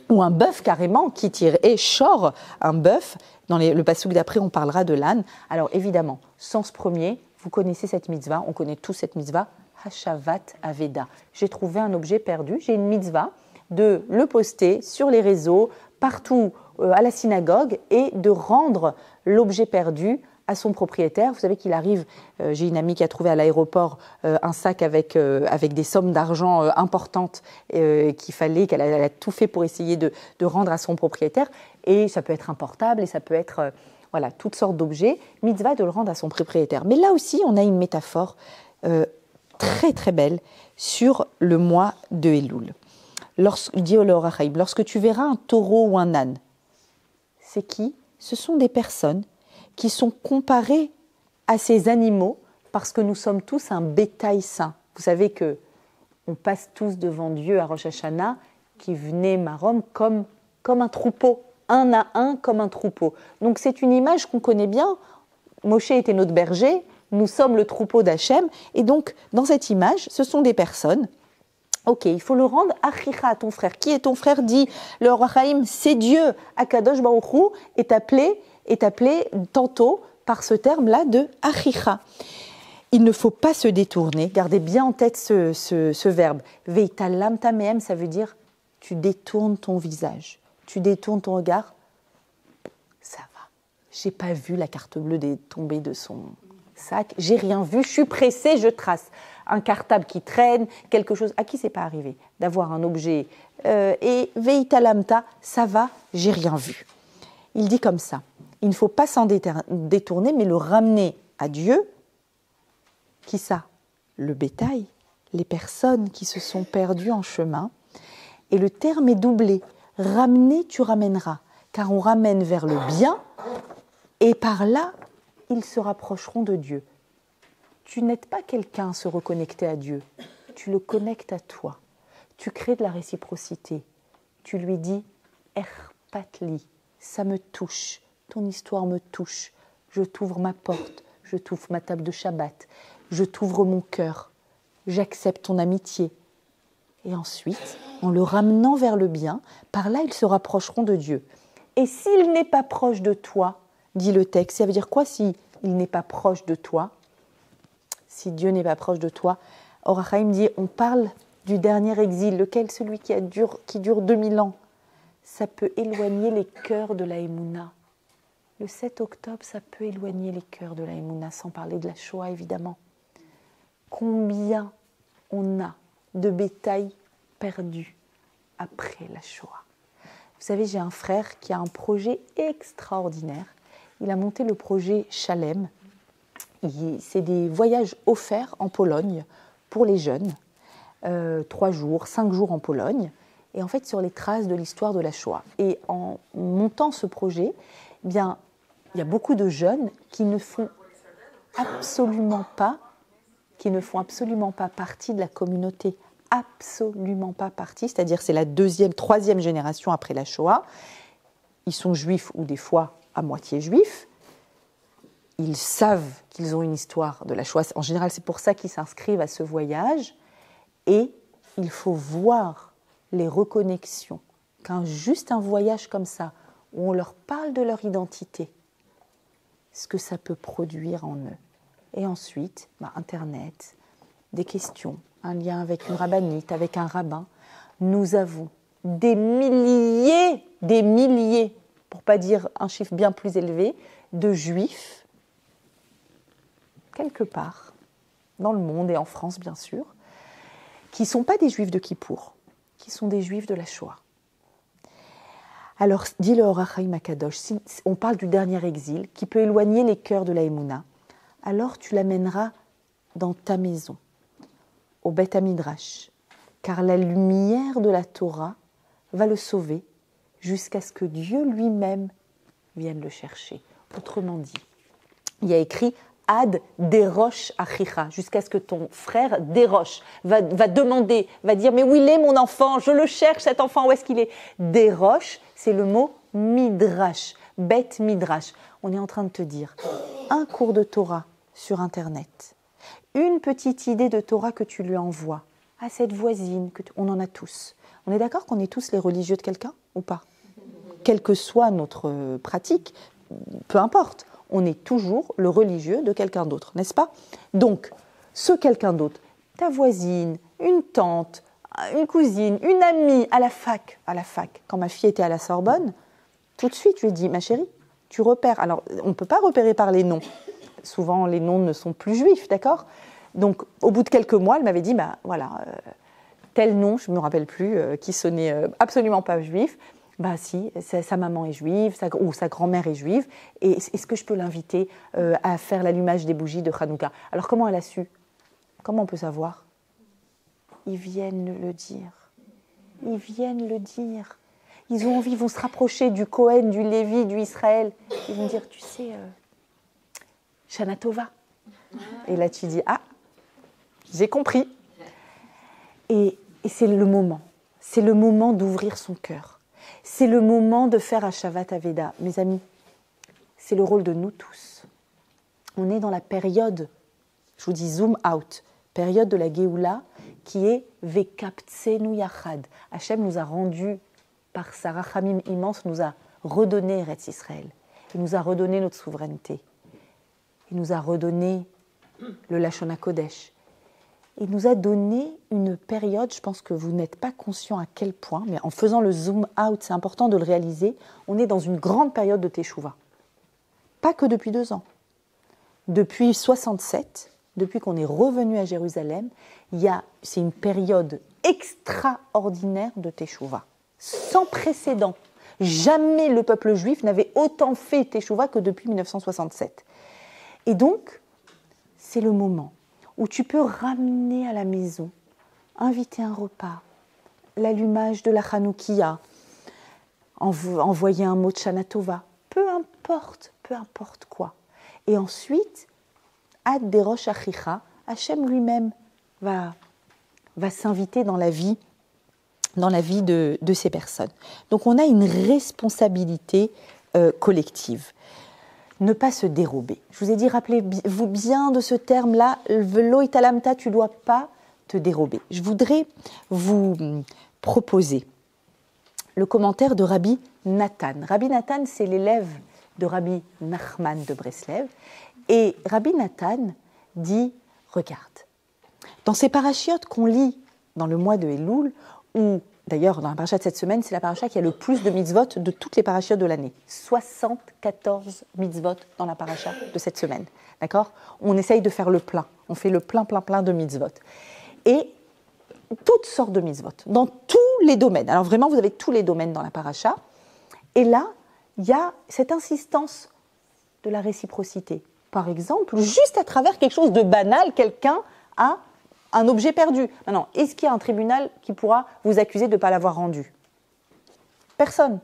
ou un bœuf carrément qui tire et shore un bœuf. Dans le passouk d'après, on parlera de l'âne. Alors évidemment, sens premier, vous connaissez cette mitzvah, on connaît tous cette mitzvah, Hashavat Aveda. J'ai trouvé un objet perdu, j'ai une mitzvah de le poster sur les réseaux, partout à la synagogue, et de rendre l'objet perdu à son propriétaire. Vous savez qu'il arrive, j'ai une amie qui a trouvé à l'aéroport un sac avec des sommes d'argent importantes qu'elle a tout fait pour essayer de rendre à son propriétaire. Et ça peut être un portable et ça peut être voilà, toutes sortes d'objets. Mitzvah de le rendre à son propriétaire. Mais là aussi, on a une métaphore très très belle sur le mois de Elul. Lorsque tu verras un taureau ou un âne, c'est qui? Ce sont des personnes qui sont comparées à ces animaux parce que nous sommes tous un bétail saint. Vous savez que on passe tous devant Dieu à Rosh Hashanah, qui venait Marom comme un troupeau, un à un comme un troupeau. Donc c'est une image qu'on connaît bien. Moshe était notre berger, nous sommes le troupeau d'Hachem, et donc dans cette image, ce sont des personnes. Ok, il faut le rendre achicha à ton frère. Qui est ton frère? Dit le Or HaChaim, c'est Dieu. Akadosh Baruch Hu est appelé tantôt par ce terme-là de achicha. Il ne faut pas se détourner. Gardez bien en tête ce verbe. Veitalam tamehem, ça veut dire tu détournes ton visage, tu détournes ton regard. Ça va. J'ai pas vu la carte bleue tomber de son sac. J'ai rien vu. Je suis pressée, je trace. Un cartable qui traîne, quelque chose. À qui c'est pas arrivé d'avoir un objet et veitalamta, ça va, j'ai rien vu. Il dit comme ça. Il ne faut pas s'en détourner, mais le ramener à Dieu. Qui ça? Le bétail, les personnes qui se sont perdues en chemin. Et le terme est doublé. Ramener, tu ramèneras. Car on ramène vers le bien, et par là, ils se rapprocheront de Dieu. Tu n'aides pas quelqu'un à se reconnecter à Dieu. Tu le connectes à toi. Tu crées de la réciprocité. Tu lui dis « Erpatli », ça me touche. Ton histoire me touche. Je t'ouvre ma porte. Je t'ouvre ma table de Shabbat. Je t'ouvre mon cœur. J'accepte ton amitié. Et ensuite, en le ramenant vers le bien, par là, ils se rapprocheront de Dieu. Et s'il n'est pas proche de toi, dit le texte, ça veut dire quoi si il n'est pas proche de toi? Si Dieu n'est pas proche de toi, Or HaChaim dit, on parle du dernier exil, lequel? Celui qui dure 2000 ans. Ça peut éloigner les cœurs de la Emouna. Le 7 octobre, ça peut éloigner les cœurs de la Emouna, sans parler de la Shoah, évidemment. Combien on a de bétail perdu après la Shoah? Vous savez, j'ai un frère qui a un projet extraordinaire. Il a monté le projet Shalem. C'est des voyages offerts en Pologne pour les jeunes, 3 jours, 5 jours en Pologne, et en fait sur les traces de l'histoire de la Shoah. Et en montant ce projet, eh bien, il y a beaucoup de jeunes qui ne font absolument pas partie de la communauté, absolument pas partie, c'est-à-dire c'est la 2e, 3e génération après la Shoah. Ils sont juifs ou des fois à moitié juifs. Ils savent qu'ils ont une histoire de la Shoah. En général, c'est pour ça qu'ils s'inscrivent à ce voyage. Et il faut voir les reconnexions juste un voyage comme ça, où on leur parle de leur identité, ce que ça peut produire en eux. Et ensuite, Internet, des questions, un lien avec une rabbinite, avec un rabbin. Nous avons des milliers, pour ne pas dire un chiffre bien plus élevé, de juifs, quelque part, dans le monde et en France bien sûr, qui ne sont pas des juifs de Kippour, qui sont des juifs de la Shoah. Alors, dit le Or HaChaim Akadosh, si on parle du dernier exil, qui peut éloigner les cœurs de la Emouna, alors tu l'amèneras dans ta maison, au Beth Hamidrash, car la lumière de la Torah va le sauver jusqu'à ce que Dieu lui-même vienne le chercher. Autrement dit, il y a écrit Ad Derosh Achicha, jusqu'à ce que ton frère Derosh va demander, va dire, mais où il est mon enfant? Je le cherche cet enfant, où est-ce qu'il est? Derosh, c'est le mot Midrash, Beth Midrash. On est en train de te dire, un cours de Torah sur Internet, une petite idée de Torah que tu lui envoies à cette voisine, on en a tous. On est d'accord qu'on est tous les religieux de quelqu'un ou pas? Quelle que soit notre pratique, peu importe, on est toujours le religieux de quelqu'un d'autre, n'est-ce pas? Donc, ce quelqu'un d'autre, ta voisine, une tante, une cousine, une amie à la fac, quand ma fille était à la Sorbonne, tout de suite, je lui ai dit, ma chérie, tu repères. Alors, on ne peut pas repérer par les noms. Souvent, les noms ne sont plus juifs, d'accord? Donc, au bout de quelques mois, elle m'avait dit, bah voilà, tel nom, je ne me rappelle plus, qui sonnait absolument pas juif. Bah si, sa maman est juive, ou sa grand-mère est juive, et est-ce que je peux l'inviter à faire l'allumage des bougies de Hanouka? Alors, comment elle a su? Comment on peut savoir? Ils viennent le dire. Ils viennent le dire. Ils ont envie, ils vont se rapprocher du Cohen, du Lévi, du Israël. Ils vont dire, tu sais, Shana Tova. Et là, tu dis, ah, j'ai compris. Et c'est le moment. C'est le moment d'ouvrir son cœur. C'est le moment de faire Hashavat Aveda. Mes amis, c'est le rôle de nous tous. On est dans la période, je vous dis zoom out, période de la Géoula, qui est Vekaptsenu Yachad. Hachem nous a rendu, par sa rachamim immense, nous a redonné Eretz Israël. Il nous a redonné notre souveraineté. Il nous a redonné le Lashon HaKodesh. Il nous a donné une période, je pense que vous n'êtes pas conscient à quel point, mais en faisant le zoom out, c'est important de le réaliser, on est dans une grande période de Teshuvah. Pas que depuis 2 ans. Depuis 67, depuis qu'on est revenu à Jérusalem, c'est une période extraordinaire de Teshuvah, sans précédent. Jamais le peuple juif n'avait autant fait Teshuvah que depuis 1967. Et donc, c'est le moment où tu peux ramener à la maison, inviter un repas, l'allumage de la Hanoukia, envoyer un mot de Shana Tova, peu importe quoi. Et ensuite, Ad Derosh Achicha, Hachem lui-même va s'inviter dans la vie de ces personnes. Donc on a une responsabilité collective. Ne pas se dérober. Je vous ai dit, rappelez-vous bien de ce terme-là, velo italamta, tu ne dois pas te dérober. Je voudrais vous proposer le commentaire de Rabbi Nathan. Rabbi Nathan, c'est l'élève de Rabbi Nachman de Breslev. Et Rabbi Nathan dit, regarde, dans ces parachiotes qu'on lit dans le mois de Elul, ou d'ailleurs dans la paracha de cette semaine, c'est la paracha qui a le plus de mitzvot de toutes les parachiotes de l'année. 74 mitzvot dans la paracha de cette semaine. D'accord? On essaye de faire le plein. On fait le plein de mitzvot. Et toutes sortes de mitzvot, dans tous les domaines. Alors vraiment, vous avez tous les domaines dans la paracha. Et là, il y a cette insistance de la réciprocité. Par exemple, juste à travers quelque chose de banal, quelqu'un a un objet perdu. Maintenant, est-ce qu'il y a un tribunal qui pourra vous accuser de ne pas l'avoir rendu? Personne.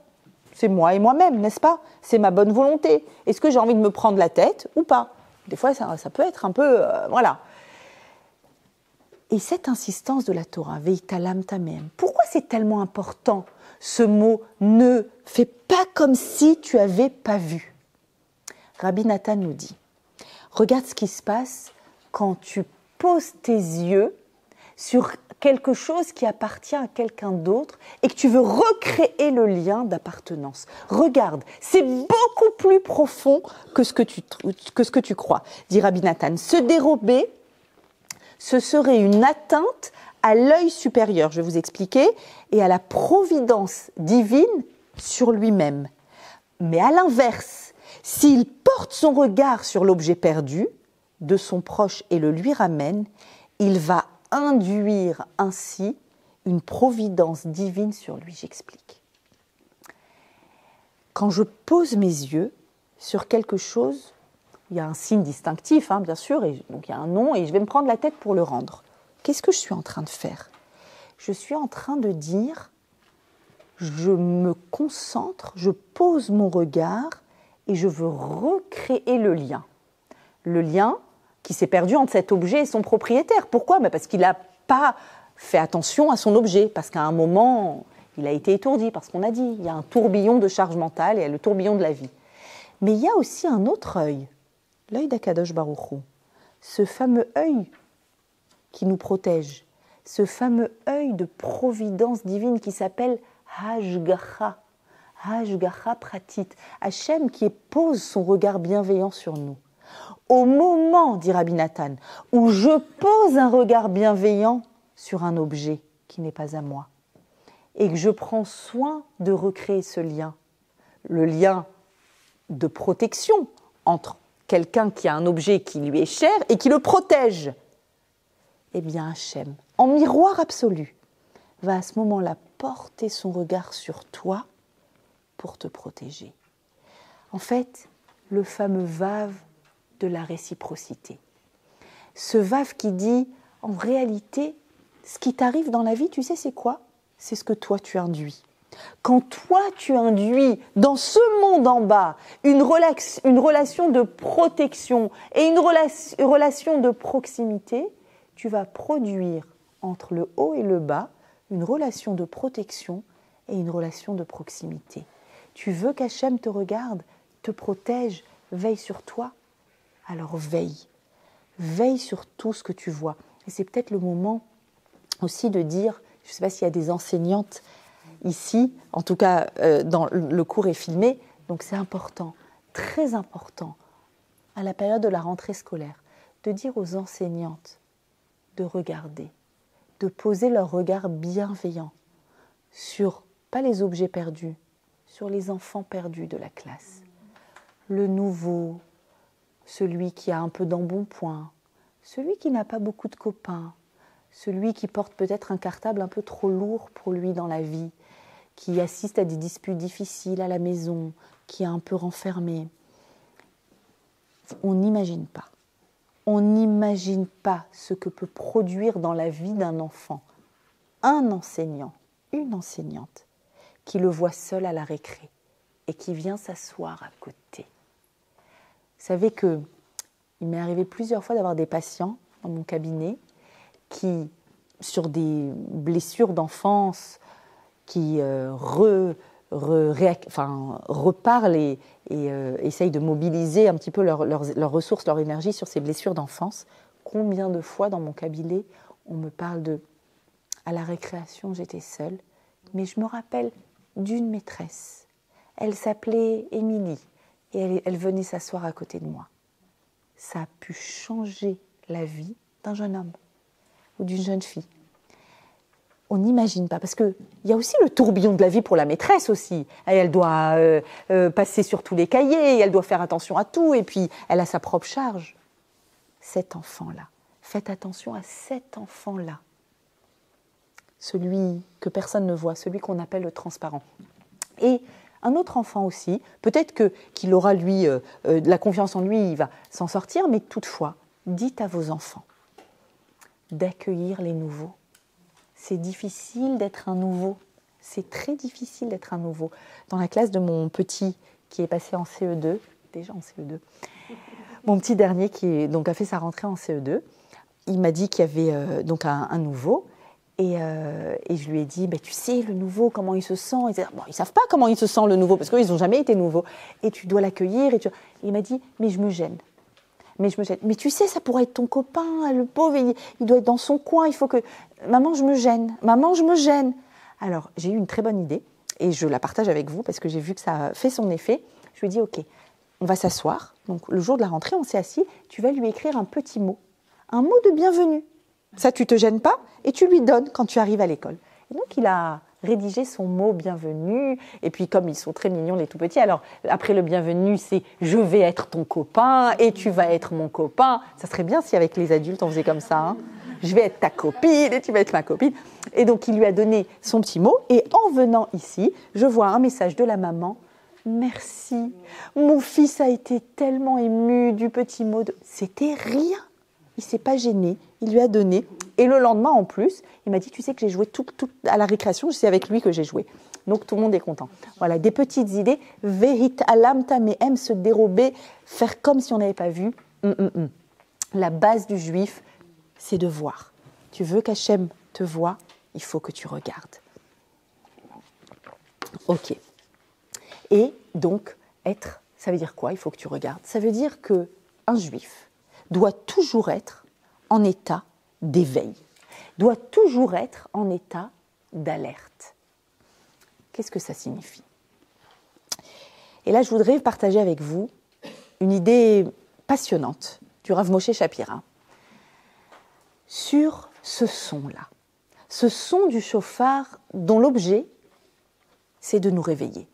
C'est moi et moi-même, n'est-ce pas? C'est ma bonne volonté. Est-ce que j'ai envie de me prendre la tête ou pas? Des fois, ça peut être un peu... voilà. Et cette insistance de la Torah, Veitalam Tamem, pourquoi c'est tellement important ce mot « ne fais pas comme si tu n'avais pas vu ». Rabbi Nathan nous dit, regarde ce qui se passe quand tu poses tes yeux sur quelque chose qui appartient à quelqu'un d'autre et que tu veux recréer le lien d'appartenance. Regarde, c'est beaucoup plus profond que ce que tu crois, dit Rabbi Nathan. Se dérober, ce serait une atteinte à l'œil supérieur, je vais vous expliquer, et à la providence divine sur lui-même. Mais à l'inverse, s'il porte son regard sur l'objet perdu de son proche et le lui ramène, il va induire ainsi une providence divine sur lui. J'explique. Quand je pose mes yeux sur quelque chose, il y a un signe distinctif, bien sûr, et donc il y a un nom, et je vais me prendre la tête pour le rendre. Qu'est-ce que je suis en train de faire? Je suis en train de dire, je me concentre, je pose mon regard et je veux recréer le lien. Le lien qui s'est perdu entre cet objet et son propriétaire. Pourquoi? Parce qu'il n'a pas fait attention à son objet, parce qu'à un moment, il a été étourdi, parce qu'on a dit, il y a un tourbillon de charge mentale et le tourbillon de la vie. Mais il y a aussi un autre œil, l'œil d'Akadosh Baruch Hu, ce fameux œil qui nous protège, ce fameux œil de providence divine qui s'appelle Hashgacha, Hashgacha Pratit, Hachem qui pose son regard bienveillant sur nous. Au moment, dit Rabbi Nathan, où je pose un regard bienveillant sur un objet qui n'est pas à moi, et que je prends soin de recréer ce lien, le lien de protection entre quelqu'un qui a un objet qui lui est cher et qui le protège, eh bien Hachem, en miroir absolu, va à ce moment-là porter son regard sur toi pour te protéger. En fait, le fameux Vav de la réciprocité. Ce Vav qui dit, en réalité, ce qui t'arrive dans la vie, tu sais c'est quoi? C'est ce que toi tu induis. Quand toi tu induis dans ce monde en bas une relation de protection et une relation de proximité, tu vas produire entre le haut et le bas une relation de protection et une relation de proximité. Tu veux qu'Hachem te regarde, te protège, veille sur toi? Alors veille. Veille sur tout ce que tu vois. Et c'est peut-être le moment aussi de dire, je ne sais pas s'il y a des enseignantes ici, en tout cas dans le cours est filmé, donc c'est important, très important, à la période de la rentrée scolaire, de dire aux enseignantes de regarder, de poser leur regard bienveillant sur, pas les objets perdus, sur les enfants perdus de la classe. Le nouveau, celui qui a un peu d'embonpoint, celui qui n'a pas beaucoup de copains, celui qui porte peut-être un cartable un peu trop lourd pour lui dans la vie, qui assiste à des disputes difficiles à la maison, qui est un peu renfermé. On n'imagine pas. On n'imagine pas ce que peut produire dans la vie d'un enfant un enseignant, une enseignante, qui le voit seul à la récré et qui vient s'asseoir à côté. Vous savez qu'il m'est arrivé plusieurs fois d'avoir des patients dans mon cabinet qui, sur des blessures d'enfance, qui reparlent et essayent de mobiliser un petit peu leurs ressources, leur énergie sur ces blessures d'enfance. Combien de fois dans mon cabinet, on me parle de « à la récréation, j'étais seule », mais je me rappelle d'une maîtresse. Elle s'appelait Émilie et elle venait s'asseoir à côté de moi. Ça a pu changer la vie d'un jeune homme ou d'une jeune fille. On n'imagine pas, parce qu'il y a aussi le tourbillon de la vie pour la maîtresse aussi. Elle doit passer sur tous les cahiers, elle doit faire attention à tout, et puis elle a sa propre charge. Cet enfant-là, faites attention à cet enfant-là. Celui que personne ne voit, celui qu'on appelle le transparent. Et un autre enfant aussi, peut-être qu'il aura lui de la confiance en lui, il va s'en sortir, mais toutefois, dites à vos enfants d'accueillir les nouveaux. C'est difficile d'être un nouveau. C'est très difficile d'être un nouveau. Dans la classe de mon petit qui est passé en CE2, déjà en CE2, mon petit dernier qui a fait sa rentrée en CE2, il m'a dit qu'il y avait donc un nouveau. Et je lui ai dit, tu sais, le nouveau, comment il se sent? Ils ne savent pas comment il se sent, le nouveau, parce qu'ils n'ont jamais été nouveaux. Et tu dois l'accueillir. Et il m'a dit, mais je me gêne. Mais tu sais, ça pourrait être ton copain, le pauvre, il doit être dans son coin, il faut que... Maman, je me gêne. Maman, je me gêne. Alors, j'ai eu une très bonne idée, et je la partage avec vous, parce que j'ai vu que ça a fait son effet. Je lui ai dit, ok, on va s'asseoir. Donc, le jour de la rentrée, on s'est assis. Tu vas lui écrire un petit mot. Un mot de bienvenue. Ça, tu te gênes pas et tu lui donnes quand tu arrives à l'école. Et donc, il a rédigé son mot bienvenue. Et puis, comme ils sont très mignons, les tout petits, alors après le bienvenu, c'est je vais être ton copain et tu vas être mon copain. Ça serait bien si avec les adultes, on faisait comme ça. Hein. Je vais être ta copine et tu vas être ma copine. Et donc, il lui a donné son petit mot. Et en venant ici, je vois un message de la maman. Merci. Mon fils a été tellement ému du petit mot. C'était rien. Il ne s'est pas gêné. Il lui a donné. Et le lendemain, en plus, il m'a dit, tu sais que j'ai joué tout à la récréation, c'est avec lui que j'ai joué. Donc, tout le monde est content. Voilà, des petites idées. Vehit alam tamehem, se dérober, faire comme si on n'avait pas vu. La base du juif, c'est de voir. Tu veux qu'Hachem te voie, il faut que tu regardes. Ok. Et donc, être, ça veut dire quoi? Il faut que tu regardes. Ça veut dire qu'un juif doit toujours être en état d'éveil, doit toujours être en état d'alerte. Qu'est-ce que ça signifie? Et là, je voudrais partager avec vous une idée passionnante du Rav Moshe Shapira sur ce son-là, ce son du shofar dont l'objet, c'est de nous réveiller.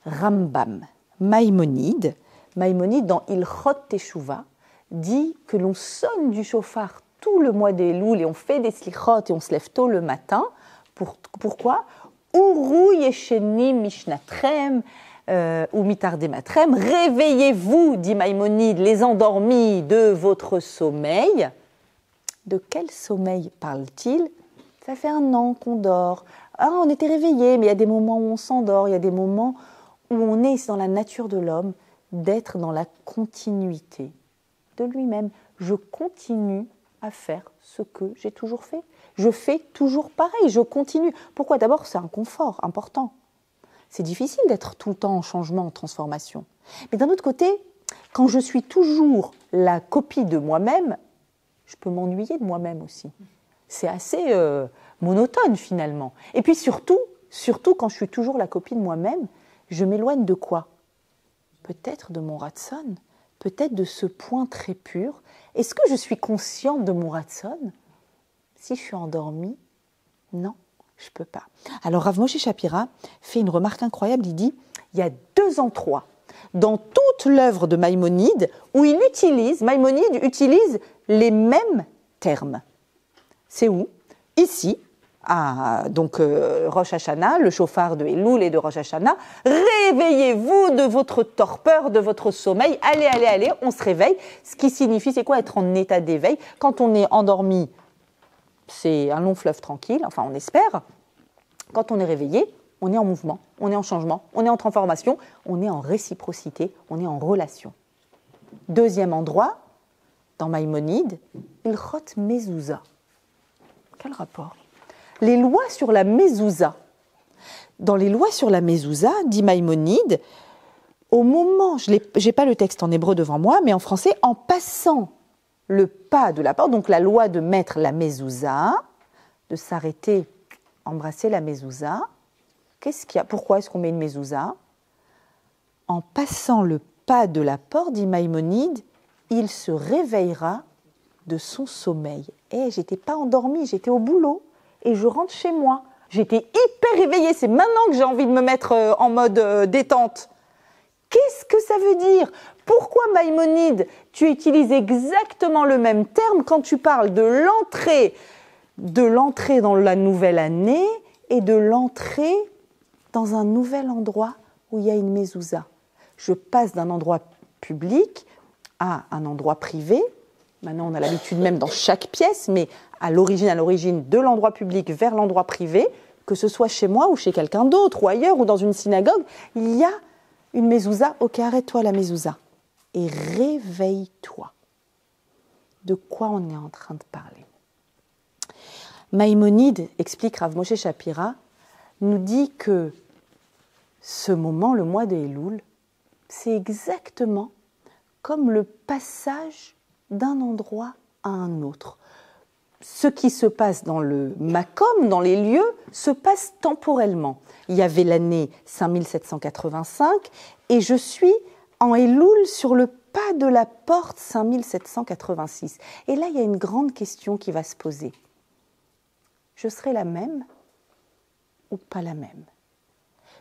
Rambam, Maïmonide dans Ilchot Teshuvah, dit que l'on sonne du shofar tout le mois d'Elul et on fait des slichot et on se lève tôt le matin. Pourquoi? Uru yesheni mishnatrem ou mitardematrem. Réveillez-vous, dit Maïmonide, les endormis de votre sommeil. De quel sommeil parle-t-il? Ça fait 1 an qu'on dort. Ah, on était réveillés, mais il y a des moments où on s'endort, il y a des moments où on est dans la nature de l'homme, d'être dans la continuité de lui-même. Je continue à faire ce que j'ai toujours fait. Je fais toujours pareil, je continue. Pourquoi? D'abord, c'est un confort important. C'est difficile d'être tout le temps en changement, en transformation. Mais d'un autre côté, quand je suis toujours la copie de moi-même, je peux m'ennuyer de moi-même aussi. C'est assez monotone finalement. Et puis surtout quand je suis toujours la copie de moi-même, je m'éloigne de quoi? Peut-être de mon ratson, peut-être de ce point très pur. Est-ce que je suis consciente de mon ratson? Si je suis endormie, non, je ne peux pas. Alors Rav Moshe Shapira fait une remarque incroyable, il dit, il y a 2 endroits dans toute l'œuvre de Maïmonide où Maïmonide utilise les mêmes termes. C'est où? Ici, donc Rosh Hashanah, le shofar de Elul et de Rosh Hashanah. Réveillez-vous de votre torpeur, de votre sommeil. Allez, on se réveille. Ce qui signifie, c'est quoi? Être en état d'éveil. Quand on est endormi, c'est un long fleuve tranquille, enfin on espère. Quand on est réveillé, on est en mouvement, on est en changement, on est en transformation, on est en réciprocité, on est en relation. 2e endroit, dans Maïmonide, Ilchot Mezouza. Quel rapport? Les lois sur la mezouza. Dans les lois sur la mezouza, dit Maïmonide, au moment, je n'ai pas le texte en hébreu devant moi, mais en français, en passant le pas de la porte, donc la loi de mettre la mezouza, de s'arrêter, embrasser la mezouza, qu'est-ce qu'il y a? Pourquoi est-ce qu'on met une mezouza? En passant le pas de la porte, dit Maïmonide, il se réveillera de son sommeil. Et j'étais pas endormie, j'étais au boulot. Et je rentre chez moi. J'étais hyper réveillée. C'est maintenant que j'ai envie de me mettre en mode détente. Qu'est-ce que ça veut dire? Pourquoi, Maïmonide, tu utilises exactement le même terme quand tu parles de l'entrée dans la nouvelle année et de l'entrée dans un nouvel endroit où il y a une mezouza? Je passe d'un endroit public à un endroit privé. Maintenant, on a l'habitude même dans chaque pièce, mais à l'origine de l'endroit public vers l'endroit privé, que ce soit chez moi ou chez quelqu'un d'autre, ou ailleurs, ou dans une synagogue, il y a une mezouza. Ok, arrête-toi la mezouza et réveille-toi. De quoi on est en train de parler? Maïmonide, explique Rav Moshe Shapira, nous dit que ce moment, le mois de Elul, c'est exactement comme le passage d'un endroit à un autre. Ce qui se passe dans le Makom, dans les lieux, se passe temporellement. Il y avait l'année 5785 et je suis en Elul sur le pas de la porte 5786. Et là, il y a une grande question qui va se poser. Je serai la même ou pas la même?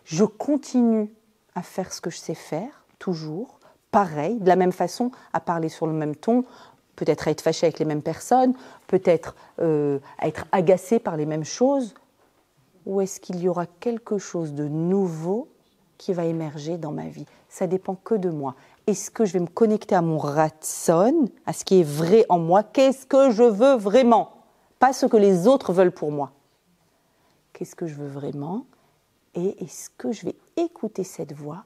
Je continue à faire ce que je sais faire, toujours, pareil, de la même façon, à parler sur le même ton, peut-être à être fâché avec les mêmes personnes, peut-être à être agacé par les mêmes choses, ou est-ce qu'il y aura quelque chose de nouveau qui va émerger dans ma vie? Ça dépend que de moi. Est-ce que je vais me connecter à mon ratson, à ce qui est vrai en moi? Qu'est-ce que je veux vraiment? Pas ce que les autres veulent pour moi. Qu'est-ce que je veux vraiment? Et est-ce que je vais écouter cette voix?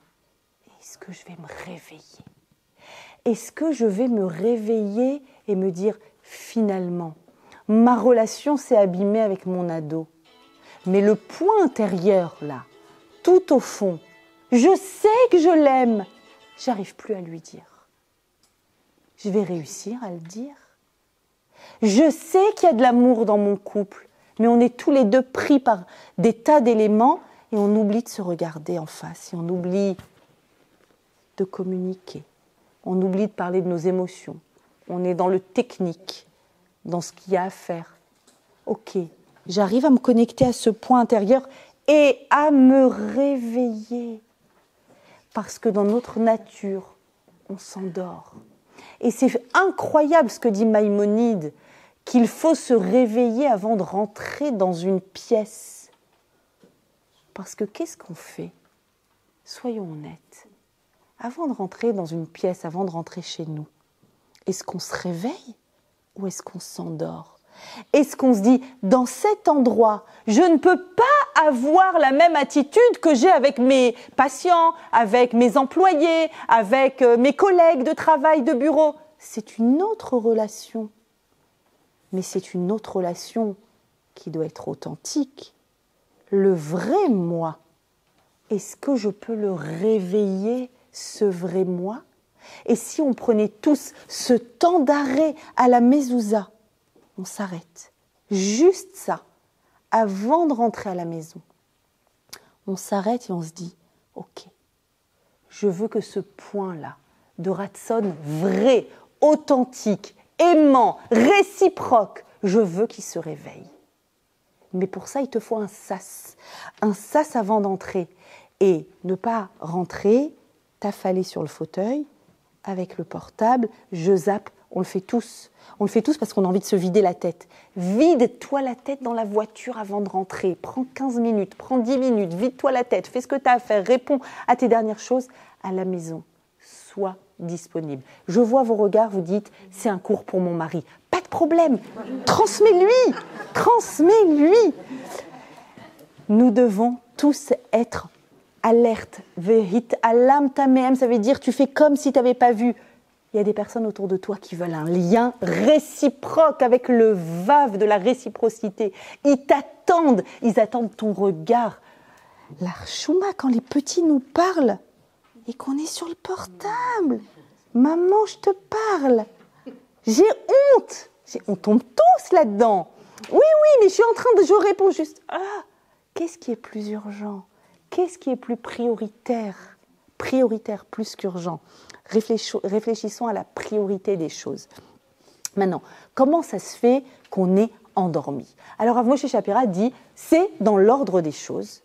Est-ce que je vais me réveiller? Est-ce que je vais me réveiller et me dire, finalement, ma relation s'est abîmée avec mon ado, mais le point intérieur, là, tout au fond, je sais que je l'aime, j'arrive plus à lui dire. Je vais réussir à le dire. Je sais qu'il y a de l'amour dans mon couple, mais on est tous les deux pris par des tas d'éléments et on oublie de se regarder en face, et on oublie de communiquer, on oublie de parler de nos émotions. On est dans le technique, dans ce qu'il y a à faire. Ok, j'arrive à me connecter à ce point intérieur et à me réveiller. Parce que dans notre nature, on s'endort. Et c'est incroyable ce que dit Maïmonide, qu'il faut se réveiller avant de rentrer dans une pièce. Parce que qu'est-ce qu'on fait? Soyons honnêtes. Avant de rentrer dans une pièce, avant de rentrer chez nous, est-ce qu'on se réveille ou est-ce qu'on s'endort? Est-ce qu'on se dit, dans cet endroit, je ne peux pas avoir la même attitude que j'ai avec mes patients, avec mes employés, avec mes collègues de travail, de bureau? C'est une autre relation. Mais c'est une autre relation qui doit être authentique. Le vrai moi, est-ce que je peux le réveiller, ce vrai moi? Et si on prenait tous ce temps d'arrêt à la mezouza, on s'arrête, juste ça, avant de rentrer à la maison. On s'arrête et on se dit, ok, je veux que ce point-là de Ratson vrai, authentique, aimant, réciproque, je veux qu'il se réveille. Mais pour ça, il te faut un sas avant d'entrer. Et ne pas rentrer, t'affaler sur le fauteuil, avec le portable, je zappe, on le fait tous. On le fait tous parce qu'on a envie de se vider la tête. Vide-toi la tête dans la voiture avant de rentrer. Prends 15 minutes, prends 10 minutes, vide-toi la tête, fais ce que tu as à faire, réponds à tes dernières choses à la maison. Sois disponible. Je vois vos regards, vous dites, c'est un cours pour mon mari. Pas de problème, transmets-lui. Nous devons tous être alerte, vehit alam tameem, ça veut dire tu fais comme si tu n'avais pas vu. Il y a des personnes autour de toi qui veulent un lien réciproque avec le vav de la réciprocité. Ils t'attendent, ils attendent ton regard. La chouma, quand les petits nous parlent et qu'on est sur le portable, maman, je te parle. J'ai honte. On tombe tous là-dedans. Oui, mais je suis en train de... Je réponds juste. Qu'est-ce qui est plus urgent? Qu'est-ce qui est plus prioritaire? Prioritaire plus qu'urgent. Réfléchissons à la priorité des choses. Maintenant, comment ça se fait qu'on est endormi? Alors, Rav Moshe Shapira dit, c'est dans l'ordre des choses.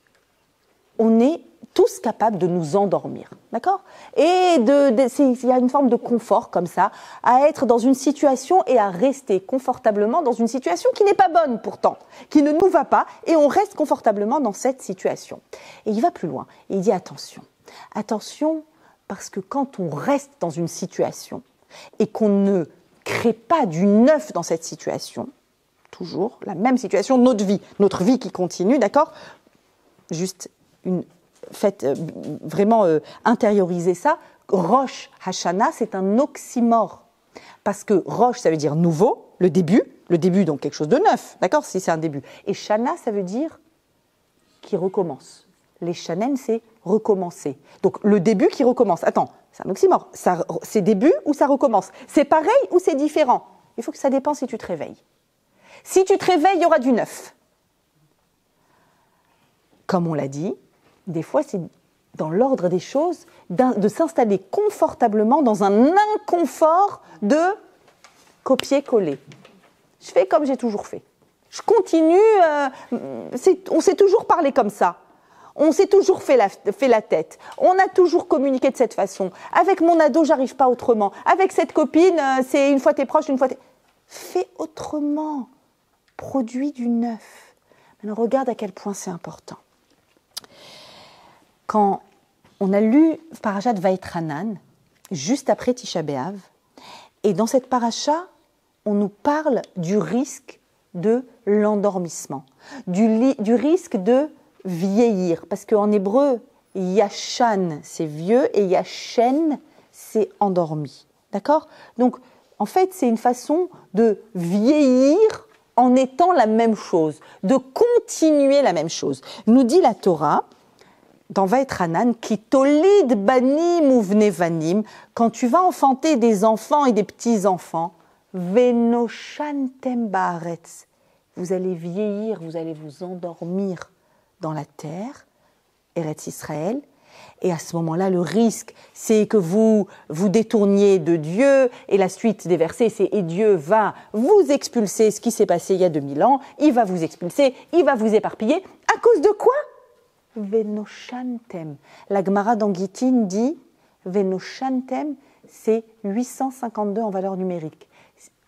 On est tous capables de nous endormir, d'accord? Et il y a une forme de confort comme ça, à être dans une situation et à rester confortablement dans une situation qui n'est pas bonne pourtant, qui ne nous va pas, et on reste confortablement dans cette situation. Et il va plus loin, et il dit attention, parce que quand on reste dans une situation et qu'on ne crée pas du neuf dans cette situation, toujours la même situation, notre vie qui continue, d'accord? Juste faites vraiment intérioriser ça. Rosh Hashanah, c'est un oxymore. Parce que Rosh, ça veut dire nouveau, le début donc quelque chose de neuf, d'accord, si c'est un début. Et Shana, ça veut dire qui recommence. Les Shanen, c'est recommencer. Donc le début qui recommence. Attends, c'est un oxymore. C'est début ou ça recommence? C'est pareil ou c'est différent? Il faut que ça dépend si tu te réveilles. Si tu te réveilles, il y aura du neuf. Comme on l'a dit, des fois, dans l'ordre des choses, de s'installer confortablement dans un inconfort de copier-coller. Je fais comme j'ai toujours fait. Je continue, on s'est toujours parlé comme ça. On s'est toujours fait la tête. On a toujours communiqué de cette façon. Avec mon ado, j'arrive pas autrement. Avec cette copine, c'est une fois t'es proche, une fois t'es... Fais autrement. Produis du neuf. Maintenant, regarde à quel point c'est important. Quand on a lu Parashat Vaïtranan, juste après Tisha B'Av, et dans cette paracha, on nous parle du risque de l'endormissement, du risque de vieillir, parce qu'en hébreu, yashan, c'est vieux, et yashen, c'est endormi. D'accord ? Donc, en fait, c'est une façon de vieillir en étant la même chose, de continuer la même chose. Nous dit la Torah, dans Vaïtranan, qui tolid banim ou vnevanim, quand tu vas enfanter des enfants et des petits-enfants, venoshantem baaretz, vous allez vieillir, vous allez vous endormir dans la terre, Eretz Israël, et à ce moment-là, le risque, c'est que vous vous détourniez de Dieu, et la suite des versets, c'est « Et Dieu va vous expulser », ce qui s'est passé il y a 2000 ans, il va vous expulser, il va vous éparpiller, à cause de quoi ? Venoshantem. La Gemara dans Gittin dit « Venoshantem », c'est 852 en valeur numérique.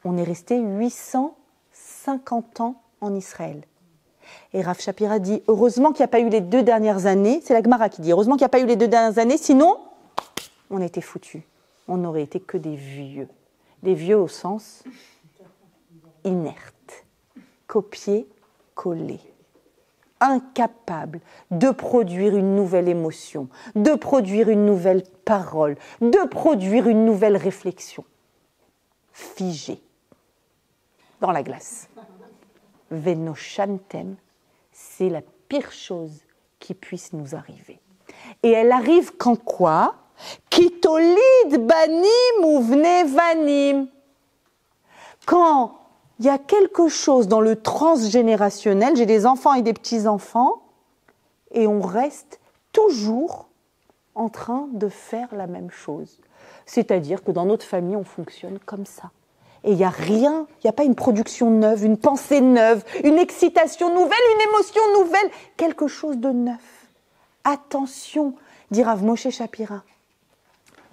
On est resté 850 ans en Israël. Et Rav Shapira dit, heureusement qu'il n'y a pas eu les 2 dernières années, c'est la Gemara qui dit, heureusement qu'il n'y a pas eu les 2 dernières années, sinon, on était foutus. On n'aurait été que des vieux au sens inerte, copier, coller, incapable de produire une nouvelle émotion, de produire une nouvelle parole, de produire une nouvelle réflexion, figé dans la glace. Venoshantem, c'est la pire chose qui puisse nous arriver. Et elle arrive quand quoi ? Kitolid banim ou vnevanim. Quand il y a quelque chose dans le transgénérationnel, j'ai des enfants et des petits-enfants, et on reste toujours en train de faire la même chose. C'est-à-dire que dans notre famille, on fonctionne comme ça. Et il n'y a rien, il n'y a pas une production neuve, une pensée neuve, une excitation nouvelle, une émotion nouvelle, quelque chose de neuf. Attention, dit Rav Moshe Shapira,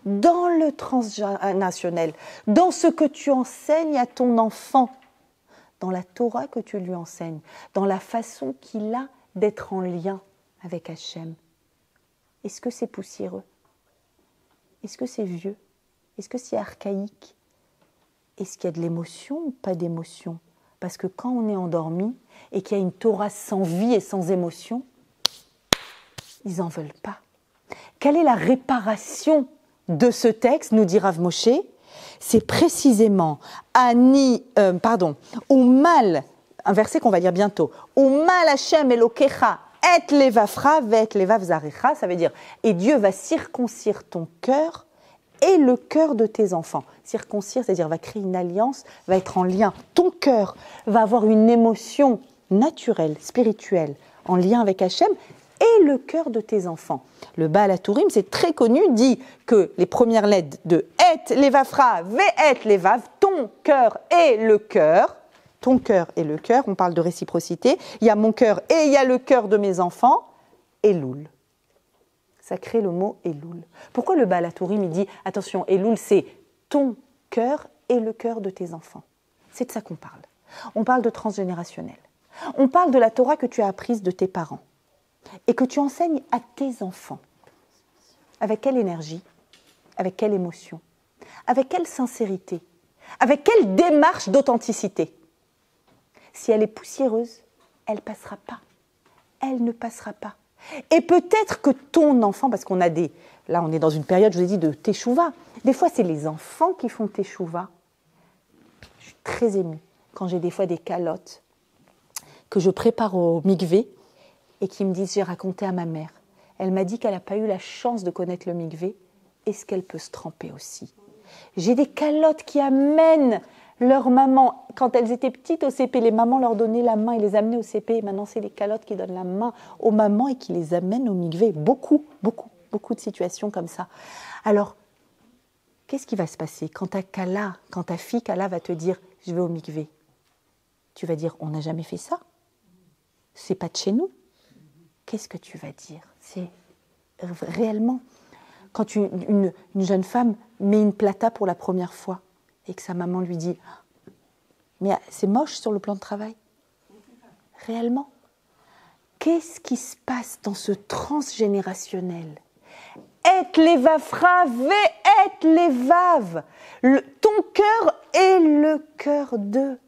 dans le transgénérationnel, dans ce que tu enseignes à ton enfant, dans la Torah que tu lui enseignes, dans la façon qu'il a d'être en lien avec Hachem, est-ce que c'est poussiéreux ? Est-ce que c'est vieux ? Est-ce que c'est archaïque ? Est-ce qu'il y a de l'émotion ou pas d'émotion ? Parce que quand on est endormi et qu'il y a une Torah sans vie et sans émotion, ils n'en veulent pas. Quelle est la réparation de ce texte, nous dit Rav Moshe ? C'est précisément au mal, un verset qu'on va lire bientôt, au mal Hashem Elokecha et levafra vet levav zarecha, ça veut dire et Dieu va circoncire ton cœur et le cœur de tes enfants. Circoncire, c'est-à-dire va créer une alliance, va être en lien. Ton cœur va avoir une émotion naturelle, spirituelle, en lien avec Hachem, et le cœur de tes enfants. Le Baal HaTurim, c'est très connu, dit que les premières lettres de Et Levafra, Ve Et Levav, ton cœur et le cœur, on parle de réciprocité, il y a mon cœur et il y a le cœur de mes enfants, Elul. Ça crée le mot Elul. Pourquoi le Baal HaTurim, il dit, attention, Elul, c'est ton cœur et le cœur de tes enfants. C'est de ça qu'on parle. On parle de transgénérationnel. On parle de la Torah que tu as apprise de tes parents et que tu enseignes à tes enfants. Avec quelle énergie ? Avec quelle émotion ? Avec quelle sincérité ? Avec quelle démarche d'authenticité ? Si elle est poussiéreuse, elle ne passera pas. Elle ne passera pas. Et peut-être que ton enfant, parce qu'on a là on est dans une période, je vous ai dit, de teshuva. Des fois c'est les enfants qui font teshuva. Je suis très émue quand j'ai des fois des calottes que je prépare au mikvé et qui me disent, j'ai raconté à ma mère. Elle m'a dit qu'elle n'a pas eu la chance de connaître le mikvé. Est-ce qu'elle peut se tremper aussi ? J'ai des calottes qui amènent leur maman, quand elles étaient petites au CP, les mamans leur donnaient la main et les amenaient au CP. Et maintenant, c'est les calottes qui donnent la main aux mamans et qui les amènent au mikvé. Beaucoup, beaucoup. beaucoup de situations comme ça. Alors, qu'est-ce qui va se passer quand ta fille Kala va te dire « je vais au mikvé », tu vas dire « on n'a jamais fait ça, c'est pas de chez nous ». Qu'est-ce que tu vas dire? C'est réellement, quand une jeune femme met une plata pour la première fois et que sa maman lui dit « mais c'est moche sur le plan de travail ». Réellement, qu'est-ce qui se passe dans ce transgénérationnel? Et levav rave, et levav. Ton cœur et le cœur d'eux.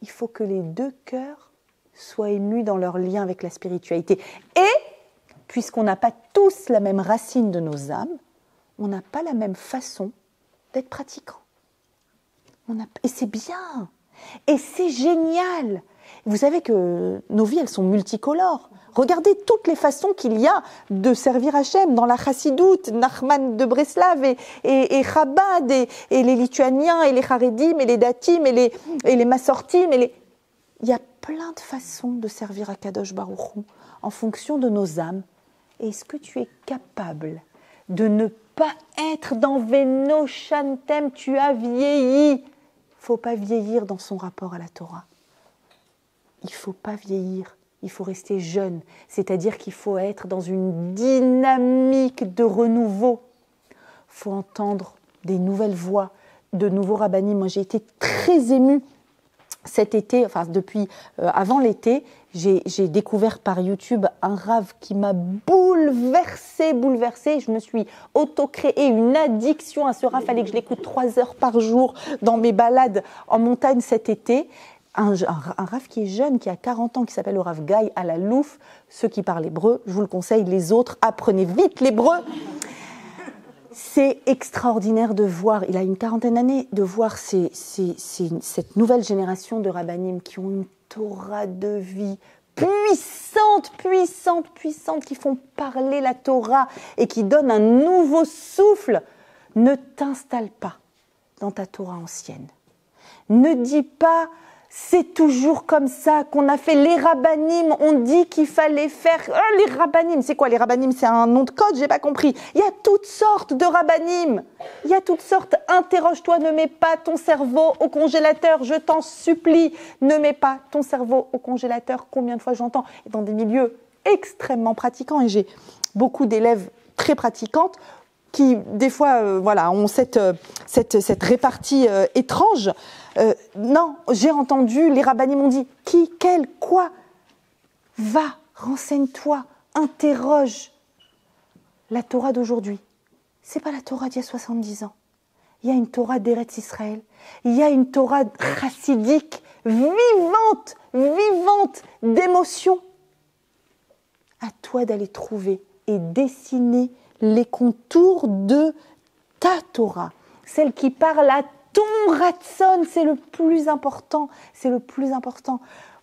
Il faut que les deux cœurs soient émus dans leur lien avec la spiritualité. Et, puisqu'on n'a pas tous la même racine de nos âmes, on n'a pas la même façon d'être pratiquant. Et c'est bien. Et c'est génial. Vous savez que nos vies, elles sont multicolores. Regardez toutes les façons qu'il y a de servir Hachem dans la chassidoute, Nachman de Breslav et Chabad, et les Lituaniens, et les Haredim, et les Datim, et les Massortim. Il y a plein de façons de servir à Kadosh Baruch Hu en fonction de nos âmes. Et est-ce que tu es capable de ne pas être dans Veno Shantem, tu as vieilli? Il ne faut pas vieillir dans son rapport à la Torah. Il ne faut pas vieillir, il faut rester jeune. C'est-à-dire qu'il faut être dans une dynamique de renouveau. Il faut entendre des nouvelles voix, de nouveaux rabbinim. Moi, j'ai été très émue cet été, enfin depuis avant l'été. J'ai découvert par YouTube un rave qui m'a bouleversée. Je me suis auto-créé une addiction à ce rave. Il fallait que je l'écoute 3 heures par jour dans mes balades en montagne cet été. Un Rav qui est jeune, qui a 40 ans, qui s'appelle le Rav Guy à la Louf. Ceux qui parlent hébreu, je vous le conseille. Les autres, apprenez vite l'hébreu. C'est extraordinaire de voir, il a une 40aine d'années, de voir cette nouvelle génération de rabbinim qui ont une Torah de vie puissante, qui font parler la Torah et qui donnent un nouveau souffle. Ne t'installe pas dans ta Torah ancienne. Ne dis pas... C'est toujours comme ça qu'on a fait les rabbinim. On dit qu'il fallait faire... les rabbinim, c'est quoi les rabbinim? C'est un nom de code, j'ai pas compris. Il y a toutes sortes de rabbinim. Il y a toutes sortes. Interroge-toi, ne mets pas ton cerveau au congélateur. Je t'en supplie, ne mets pas ton cerveau au congélateur. Combien de fois j'entends dans des milieux extrêmement pratiquants, et j'ai beaucoup d'élèves très pratiquantes qui, des fois, ont cette répartie étrange. Non, j'ai entendu, les rabbinim m'ont dit, qui, quel, quoi? Va, renseigne-toi, interroge. La Torah d'aujourd'hui, c'est pas la Torah d'il y a 70 ans. Il y a une Torah d'Eretz Israël, il y a une Torah chassidique, vivante, d'émotion. À toi d'aller trouver et dessiner les contours de ta Torah, celle qui parle à ton ratson, c'est le plus important.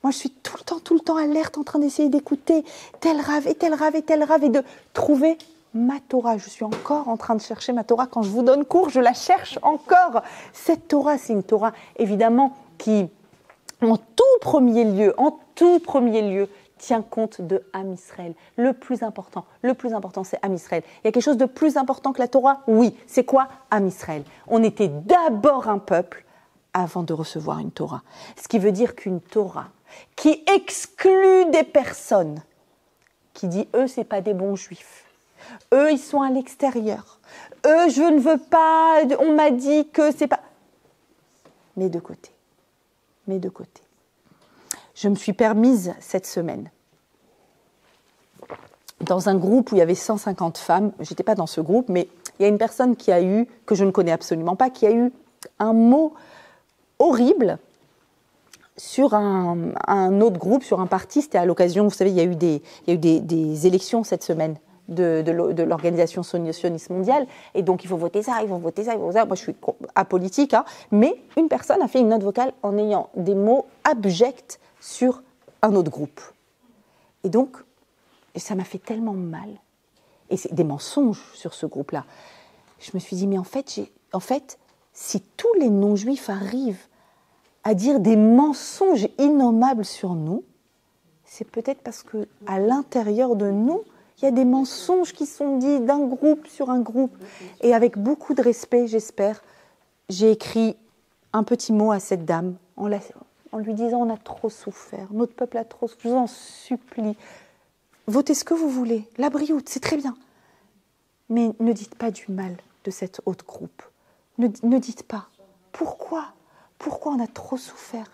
Moi, je suis tout le temps alerte, en train d'essayer d'écouter tel rave et de trouver ma Torah. Je suis encore en train de chercher ma Torah. Quand je vous donne cours, je la cherche encore. Cette Torah, c'est une Torah, évidemment, qui, en tout premier lieu, tient compte de Am Israël. Le plus important, c'est Am Israël. Il y a quelque chose de plus important que la Torah? Oui. C'est quoi Am Israël? On était d'abord un peuple avant de recevoir une Torah. Ce qui veut dire qu'une Torah qui exclut des personnes, qui dit « eux, c'est pas des bons juifs, eux, ils sont à l'extérieur, eux, je ne veux pas, on m'a dit que c'est pas... » Mets de côté. Je me suis permise cette semaine, dans un groupe où il y avait 150 femmes, je n'étais pas dans ce groupe, mais il y a une personne qui a eu, que je ne connais absolument pas, qui a eu un mot horrible sur un autre groupe, sur un parti. C'était à l'occasion, vous savez, il y a eu des élections cette semaine de l'organisation sioniste mondiale, et donc il faut voter ça. Moi je suis apolitique, mais une personne a fait une note vocale en ayant des mots abjects sur un autre groupe. Et donc, ça m'a fait tellement mal. Et c'est des mensonges sur ce groupe-là. Je me suis dit, mais en fait, si tous les non-juifs arrivent à dire des mensonges innommables sur nous, c'est peut-être parce qu'à l'intérieur de nous, Il y a des mensonges qui sont dits d'un groupe sur un groupe. Et avec beaucoup de respect, j'espère, j'ai écrit un petit mot à cette dame en lui disant on a trop souffert, notre peuple a trop souffert, je vous en supplie. Votez ce que vous voulez, la Brioute, c'est très bien. Mais ne dites pas du mal de cet autre groupe. Ne dites pas. Pourquoi on a trop souffert?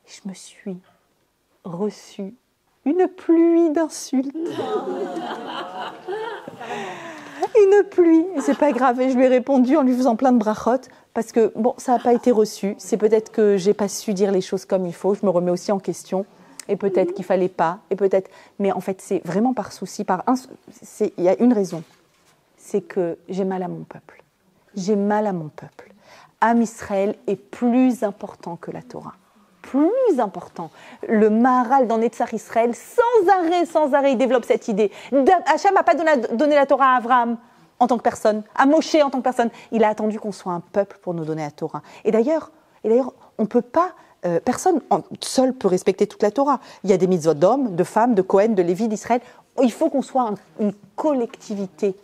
Je me suis reçue une pluie d'insultes. Une pluie. Et c'est pas grave. Et je lui ai répondu en lui faisant plein de brachot, parce que, bon, ça n'a pas été reçu. C'est peut-être que j'ai pas su dire les choses comme il faut. Je me remets aussi en question. Et peut-être qu'il fallait pas. Et peut-être... Mais en fait, c'est vraiment par souci. Il y a une raison. C'est que j'ai mal à mon peuple. J'ai mal à mon peuple. Am Israël est plus important que la Torah. Plus important. Le Maharal dans Netzach Israël, sans arrêt, il développe cette idée. Hachem n'a pas donné la Torah à Abraham en tant que personne, à Moshe en tant que personne. Il a attendu qu'on soit un peuple pour nous donner la Torah. Et d'ailleurs on ne peut pas, personne seul peut respecter toute la Torah. Il y a des mitzvot d'hommes, de femmes, de Cohen, de Lévi, d'Israël. Il faut qu'on soit une collectivité.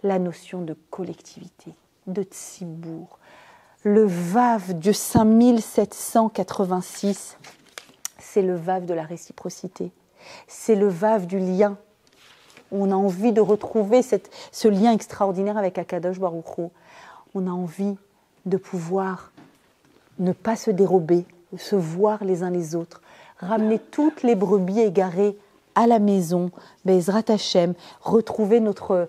La notion de collectivité, de tzibour. Le Vav du 5786, c'est le Vav de la réciprocité. C'est le Vav du lien. On a envie de retrouver ce lien extraordinaire avec Akadosh Baruch Hu. On a envie de pouvoir ne pas se dérober, se voir les uns les autres, ramener toutes les brebis égarées à la maison, Bezrat Hashem, retrouver notre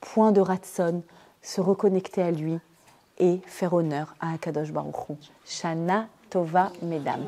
point de Ratson, se reconnecter à lui et faire honneur à Akadosh Baruch Hu. Shana Tova, mesdames.